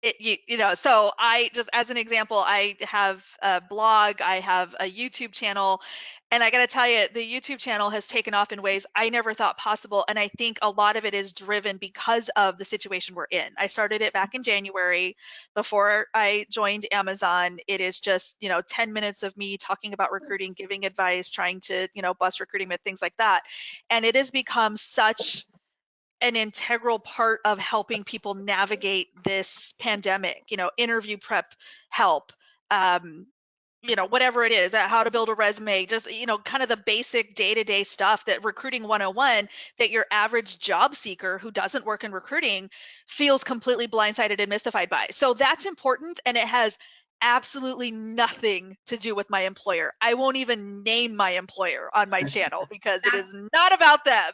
So I just, as an example, I have a blog, I have a YouTube channel, and I got to tell you, the YouTube channel has taken off in ways I never thought possible. And I think a lot of it is driven because of the situation we're in. I started it back in January before I joined Amazon. It is just, 10 minutes of me talking about recruiting, giving advice, trying to, bust recruiting myth, things like that. And it has become such an integral part of helping people navigate this pandemic, interview prep help, whatever it is, how to build a resume, just, kind of the basic day-to-day stuff that recruiting 101 that your average job seeker who doesn't work in recruiting feels completely blindsided and mystified by. So that's important, and it has absolutely nothing to do with my employer. I won't even name my employer on my channel because it is not about them.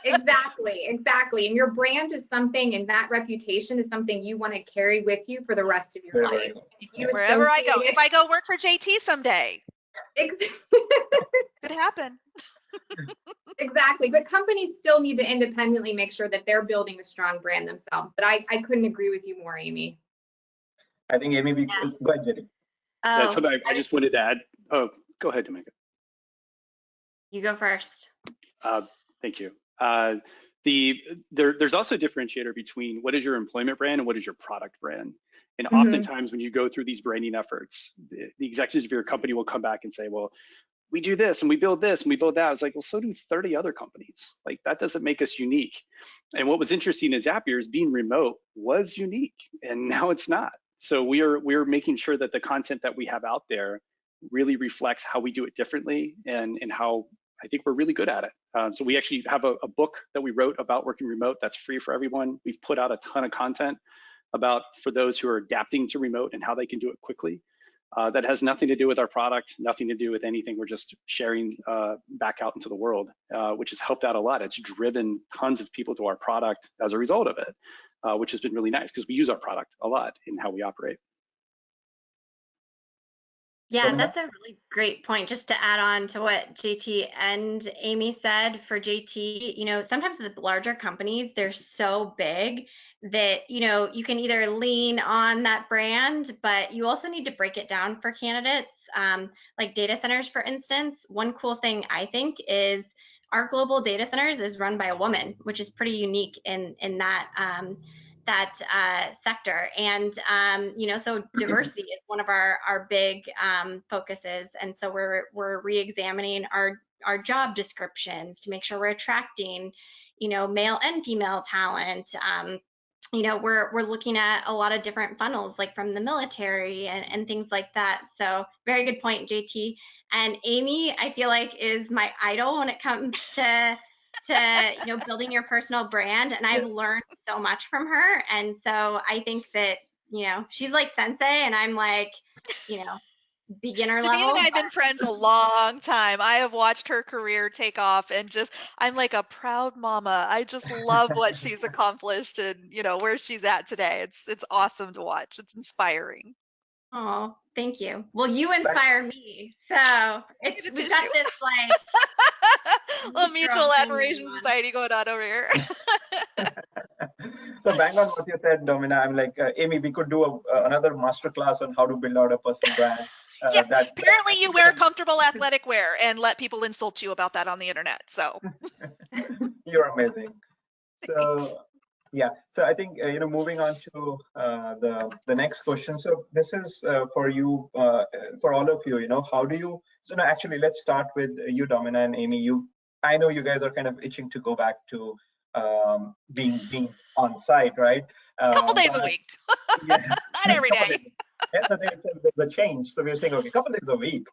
Exactly. And your brand is something, and that reputation is something you want to carry with you for the rest of your life. If you Wherever I go, if I go work for JT someday, could happen. Exactly. But companies still need to independently make sure that they're building a strong brand themselves. But I couldn't agree with you more, Amy. I think Amy, go ahead, Jerry. That's what I just wanted to add. Oh, go ahead, Domina. You go first. Thank you. There's also a differentiator between what is your employment brand and what is your product brand. And oftentimes when you go through these branding efforts, the executives of your company will come back and say, well, we do this and we build this and we build that. It's like, well, so do 30 other companies. Like, that doesn't make us unique. And what was interesting at Zapier is being remote was unique, and now it's not. So we're making sure that the content that we have out there really reflects how we do it differently and how I think we're really good at it. So we actually have a book that we wrote about working remote that's free for everyone. We've put out a ton of content for those who are adapting to remote and how they can do it quickly. That has nothing to do with our product, nothing to do with anything. We're just sharing back out into the world, which has helped out a lot. It's driven tons of people to our product as a result of it, which has been really nice because we use our product a lot in how we operate. Yeah, that's a really great point. Just to add on to what JT and Amy said, for JT, sometimes the larger companies, they're so big that, you can either lean on that brand, but you also need to break it down for candidates. Like data centers, for instance, one cool thing I think is our global data centers is run by a woman, which is pretty unique in that sector. And so diversity is one of our big focuses, and so we're re-examining our job descriptions to make sure we're attracting male and female talent. We're looking at a lot of different funnels, like from the military and things like that. So very good point, JT. And Amy, I feel like, is my idol when it comes to building your personal brand, and I've learned so much from her. And so I think that she's like sensei, and I'm like beginner level. Domina and I have been friends a long time. I have watched her career take off, and I'm like a proud mama. I just love what she's accomplished and where she's at today. It's awesome to watch. It's inspiring. Oh, thank you. Well, you inspire me. So we've got this like a mutual admiration society going on over here. So bang on what you said, Domina. I'm like, Amy, we could do another masterclass on how to build out a personal brand. Apparently you wear comfortable athletic wear and let people insult you about that on the internet. So you're amazing. So yeah, so I think moving on to the next question. So this is for you, for all of you. How do you? So no, actually, let's start with you, Domina and Amy. I know you guys are kind of itching to go back to being on site, right? A couple days a week. Not every day. Yeah, so there's a change. So we're saying, okay, a couple days a week.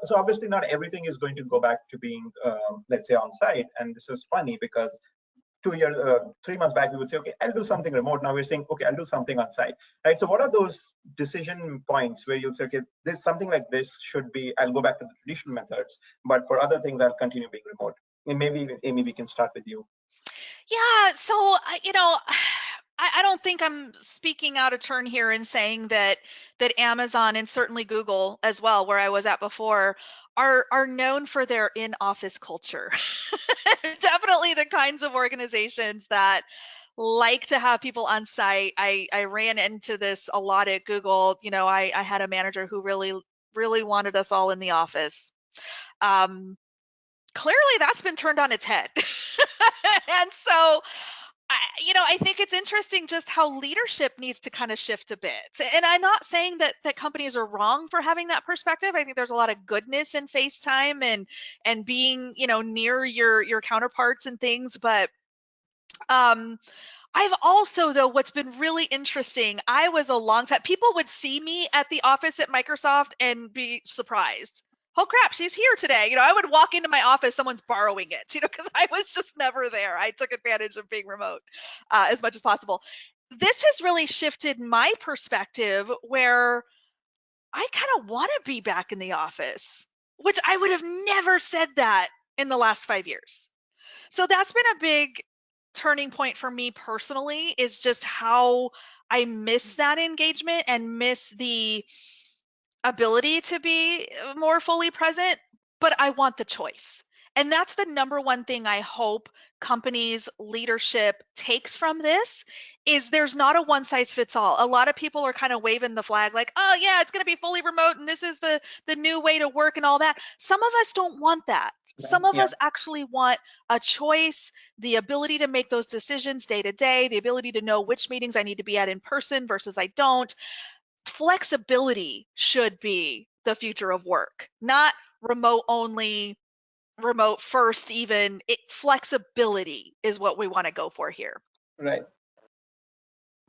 So obviously not everything is going to go back to being, let's say, on site. And this is funny because 3 months back, we would say, okay, I'll do something remote. Now we're saying, okay, I'll do something on site, right? So what are those decision points where you'll say, okay, there's something like this should be, I'll go back to the traditional methods, but for other things, I'll continue being remote. And maybe, Amy, we can start with you. Yeah, so, I don't think I'm speaking out of turn here in saying that Amazon and certainly Google as well, where I was at before, are known for their in-office culture. Definitely the kinds of organizations that like to have people on site. I ran into this a lot at Google. You know, I had a manager who really wanted us all in the office. Clearly that's been turned on its head. And so I think it's interesting just how leadership needs to kind of shift a bit. And I'm not saying that companies are wrong for having that perspective. I think there's a lot of goodness in FaceTime and being, near your counterparts and things. But I've also, though, what's been really interesting, I was a long time, people would see me at the office at Microsoft and be surprised. Oh crap, she's here today. I would walk into my office, someone's borrowing it, because I was just never there. I took advantage of being remote as much as possible. This has really shifted my perspective where I kind of want to be back in the office, which I would have never said that in the last 5 years. So that's been a big turning point for me personally, is just how I miss that engagement and miss the ability to be more fully present, but I want the choice. And that's the number one thing I hope companies' leadership takes from this, is there's not a one size fits all. A lot of people are kind of waving the flag like, oh yeah, it's going to be fully remote and this is the new way to work and all that. Some of us don't want that. Some of us actually want a choice, the ability to make those decisions day to day, the ability to know which meetings I need to be at in person versus I don't. Flexibility should be the future of work, not remote only, remote first even. Flexibility is what we want to go for here. Right.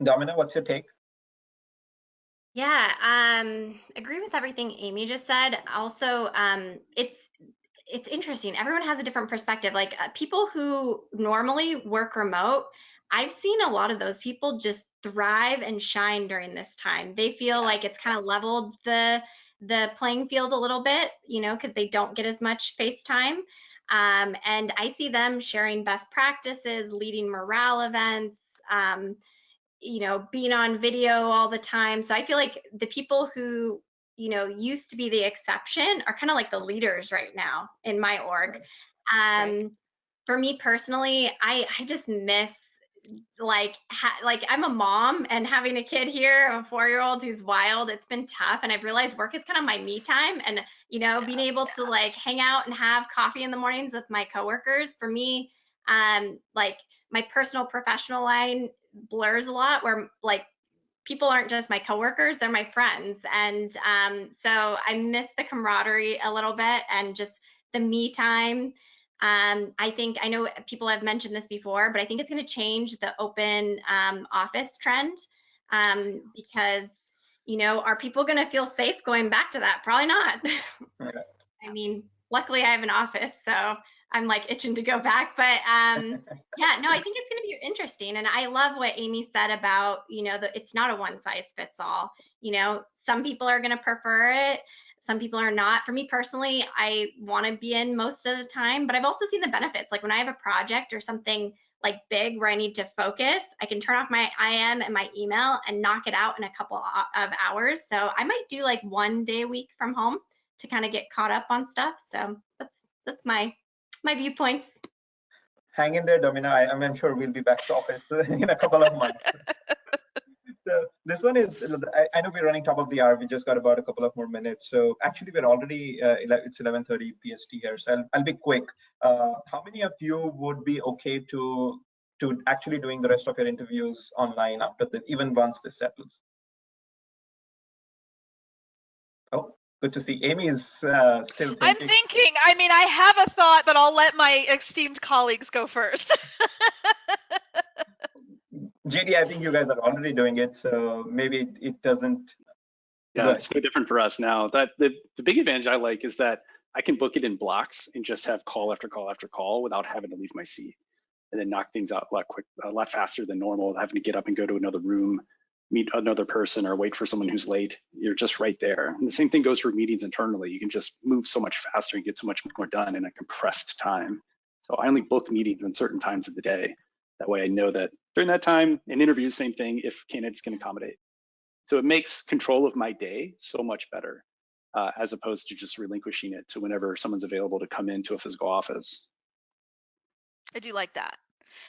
Domina, what's your take? Yeah, agree with everything Amy just said. Also, it's interesting. Everyone has a different perspective. Like people who normally work remote, I've seen a lot of those people just thrive and shine during this time. They feel like it's kind of leveled the playing field a little bit, because they don't get as much face time. And I see them sharing best practices, leading morale events, being on video all the time. So I feel like the people who, used to be the exception are kind of like the leaders right now in my org. For me personally, I just miss like I'm a mom and having a kid here, a 4-year-old who's wild. It's been tough, and I've realized work is kind of my me time, and being able to like hang out and have coffee in the mornings with my coworkers, for me, like my personal professional line blurs a lot, where like people aren't just my coworkers, they're my friends. And so I miss the camaraderie a little bit and just the me time. I know people have mentioned this before, but I think it's going to change the open office trend, because, are people going to feel safe going back to that? Probably not. I mean, luckily I have an office, so I'm like itching to go back. But yeah, no, I think it's going to be interesting. And I love what Amy said about, it's not a one size fits all. Some people are going to prefer it. Some people are not. For me personally, I want to be in most of the time, but I've also seen the benefits. Like when I have a project or something like big where I need to focus, I can turn off my IM and my email and knock it out in a couple of hours. So I might do like 1 day a week from home to kind of get caught up on stuff. So that's my viewpoints. Hang in there, Domina. I'm sure we'll be back to office in a couple of months. So this one is, I know we're running top of the hour. We just got about a couple of more minutes. So actually we're already, it's 11:30 PST here. So I'll be quick. How many of you would be okay to actually doing the rest of your interviews online after this, even once this settles? Oh, good to see. Amy is still thinking. I'm thinking. I mean, I have a thought, but I'll let my esteemed colleagues go first. JD, I think you guys are already doing it, so maybe it doesn't. Yeah, it's no different for us now. That the big advantage I like is that I can book it in blocks and just have call after call after call without having to leave my seat, and then knock things out a lot faster than normal, having to get up and go to another room, meet another person, or wait for someone who's late. You're just right there. And the same thing goes for meetings internally. You can just move so much faster and get so much more done in a compressed time. So I only book meetings in certain times of the day. That way I know that during that time, in interviews, same thing, if candidates can accommodate. So it makes control of my day so much better, as opposed to just relinquishing it to whenever someone's available to come into a physical office. I do like that.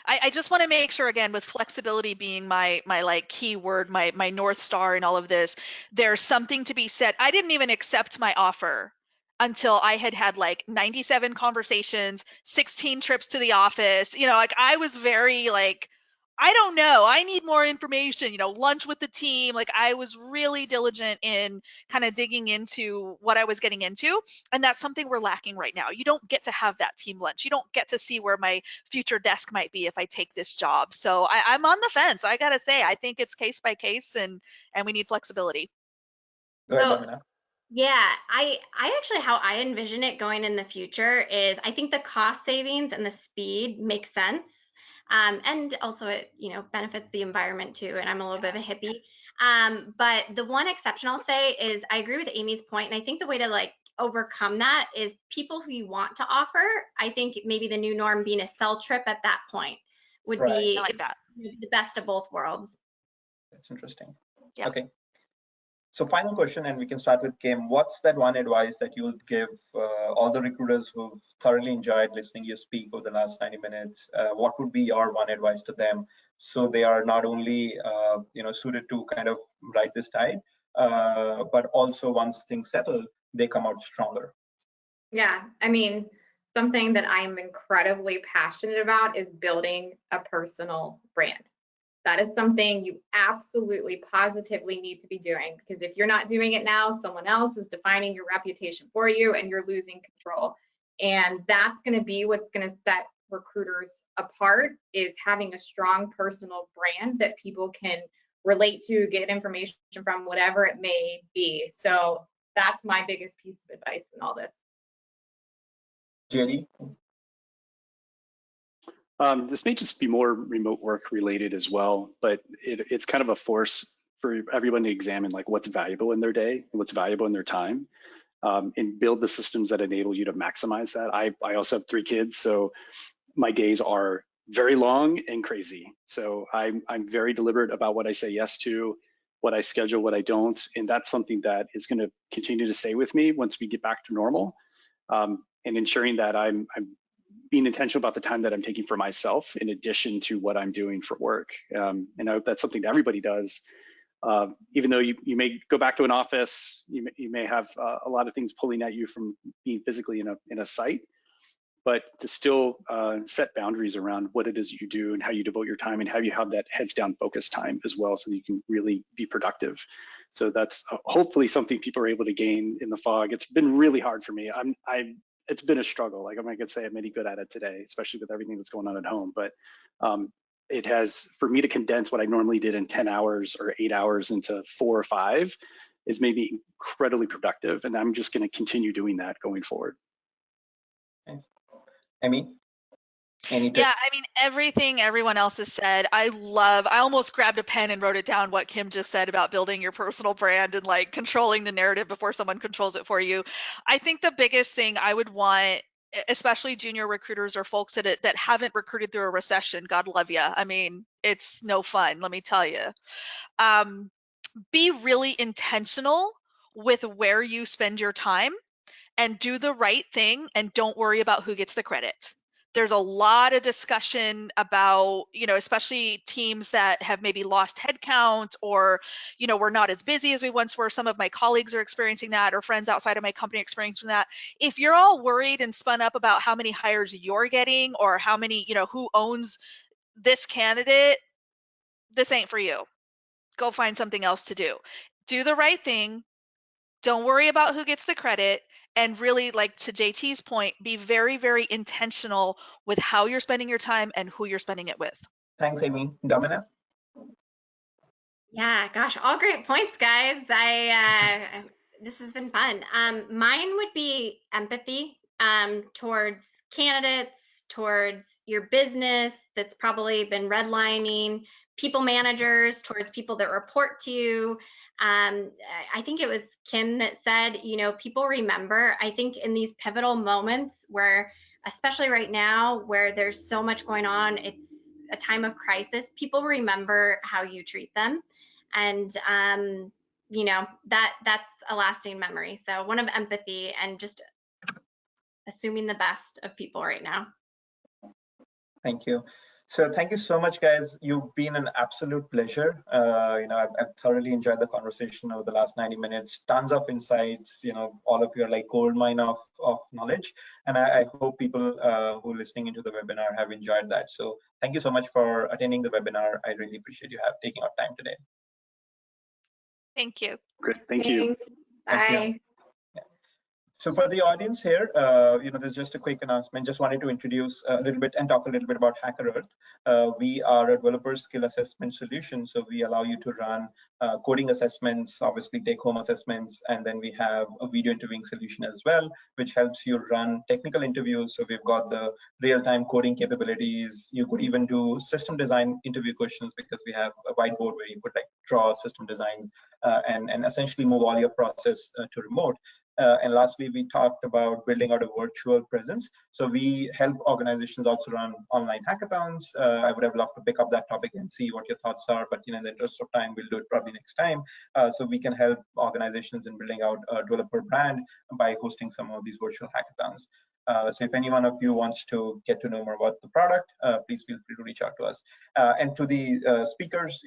I just want to make sure, again, with flexibility being my like key word, my North Star in all of this, there's something to be said. I didn't even accept my offer until I had like 97 conversations, 16 trips to the office. You know, like I was very like, I don't know, I need more information, you know, lunch with the team. Like I was really diligent in kind of digging into what I was getting into. And that's something we're lacking right now. You don't get to have that team lunch. You don't get to see where my future desk might be if I take this job. So I'm on the fence. I gotta say, I think it's case by case, and we need flexibility. Go ahead, So, Domina. yeah, I actually, how I envision it going in the future is I think the cost savings and the speed makes sense. And also it, you know, benefits the environment too. And I'm a little bit of a hippie. But the one exception I'll say is I agree with Amy's point, and I think the way to like overcome that is people who you want to offer. I think maybe the new norm being a sell trip at that point would Right. be I like that. the best of both worlds. That's interesting. Yeah. Okay. So final question, and we can start with Kim. What's that one advice that you would give all the recruiters who've thoroughly enjoyed listening to you speak over the last 90 minutes? What would be your one advice to them so they are not only suited to kind of ride this tide, but also once things settle, they come out stronger? Yeah, I mean, something that I'm incredibly passionate about is building a personal brand. That is something you absolutely positively need to be doing, because if you're not doing it now, someone else is defining your reputation for you and you're losing control. And that's going to be what's going to set recruiters apart, is having a strong personal brand that people can relate to, get information from, whatever it may be. So that's my biggest piece of advice in all this. JD? This may just be more remote work related as well, but it's kind of a force for everyone to examine like what's valuable in their day and what's valuable in their time, and build the systems that enable you to maximize that. I also have 3 kids, so my days are very long and crazy. So I'm very deliberate about what I say yes to, what I schedule, what I don't, and that's something that is going to continue to stay with me once we get back to normal, and ensuring that I'm being intentional about the time that I'm taking for myself in addition to what I'm doing for work. And I hope that's something that everybody does. Even though you may go back to an office, you may have a lot of things pulling at you from being physically in a site, but to still set boundaries around what it is you do and how you devote your time and how you have that heads down focus time as well, so that you can really be productive. So that's hopefully something people are able to gain in the fog. It's been really hard for me. It's been a struggle. Like I'm not gonna say I'm any good at it today, especially with everything that's going on at home. But it has, for me to condense what I normally did in 10 hours or 8 hours into 4 or 5 is made me incredibly productive. And I'm just gonna continue doing that going forward. Amy? Yeah, I mean, everything everyone else has said, I almost grabbed a pen and wrote it down, what Kim just said about building your personal brand and like controlling the narrative before someone controls it for you. I think the biggest thing I would want, especially junior recruiters or folks that haven't recruited through a recession, God love you. I mean, it's no fun, let me tell you. Be really intentional with where you spend your time and do the right thing, and don't worry about who gets the credit. There's a lot of discussion about, you know, especially teams that have maybe lost headcount, or, you know, we're not as busy as we once were. Some of my colleagues are experiencing that, or friends outside of my company experiencing that. If you're all worried and spun up about how many hires you're getting, or how many, you know, who owns this candidate, this ain't for you. Go find something else to do. Do the right thing. Don't worry about who gets the credit, and really, like to JT's point, be very, very intentional with how you're spending your time and who you're spending it with. Thanks, Amy. Domina? Yeah, gosh, all great points, guys. This has been fun. Mine would be empathy towards candidates, towards your business that's probably been redlining, people managers, towards people that report to you. I think it was Kim that said, you know, people remember. I think in these pivotal moments where, especially right now, where there's so much going on, it's a time of crisis, people remember how you treat them. And you know, that's a lasting memory. So one of empathy and just assuming the best of people right now. Thank you. So thank you so much, guys. You've been an absolute pleasure. I've thoroughly enjoyed the conversation over the last 90 minutes. Tons of insights. All of you are like gold mine of knowledge. And I hope people who are listening into the webinar have enjoyed that. So thank you so much for attending the webinar. I really appreciate you taking our time today. Thank you. Great, thank you. Bye. Thank you. So for the audience here, there's just a quick announcement. Just wanted to introduce a little bit and talk a little bit about HackerEarth. We are a developer skill assessment solution. So we allow you to run coding assessments, obviously take-home assessments, and then we have a video interviewing solution as well, which helps you run technical interviews. So we've got the real-time coding capabilities. You could even do system design interview questions because we have a whiteboard where you could draw system designs and essentially move all your process to remote. And lastly, we talked about building out a virtual presence. So we help organizations also run online hackathons. I would have loved to pick up that topic and see what your thoughts are, but in the interest of time, we'll do it probably next time. So we can help organizations in building out a developer brand by hosting some of these virtual hackathons. So if any one of you wants to get to know more about the product, please feel free to reach out to us. And to the speakers,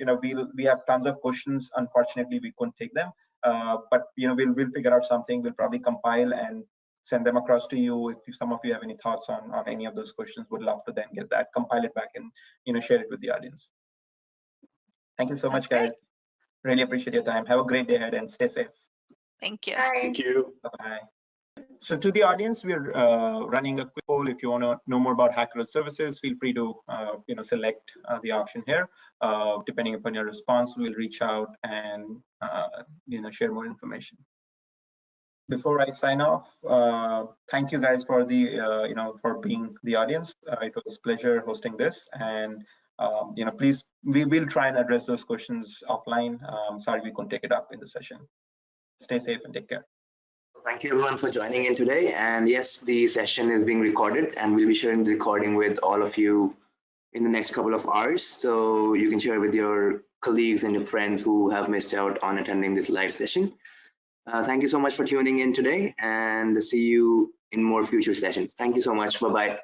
we have tons of questions. Unfortunately, we couldn't take them. But we'll figure out something. We'll probably compile and send them across to you. If some of you have any thoughts on any of those questions, would love to then get that, compile it back, and share it with the audience. Thank you so much, guys. Really appreciate your time. Have a great day ahead and stay safe. Thank you. Bye. Thank you. Bye. So to the audience, we're running a quick poll. If you want to know more about HackerEarth services, feel free to select the option here. Depending upon your response, we'll reach out and share more information. Before I sign off, thank you guys for the for being the audience. It was a pleasure hosting this, and please, we will try and address those questions offline. Sorry we couldn't take it up in the session. Stay safe and take care. Thank you everyone for joining in today. And yes, the session is being recorded and we'll be sharing the recording with all of you in the next couple of hours. So you can share it with your colleagues and your friends who have missed out on attending this live session. Thank you so much for tuning in today and see you in more future sessions. Thank you so much. Bye-bye.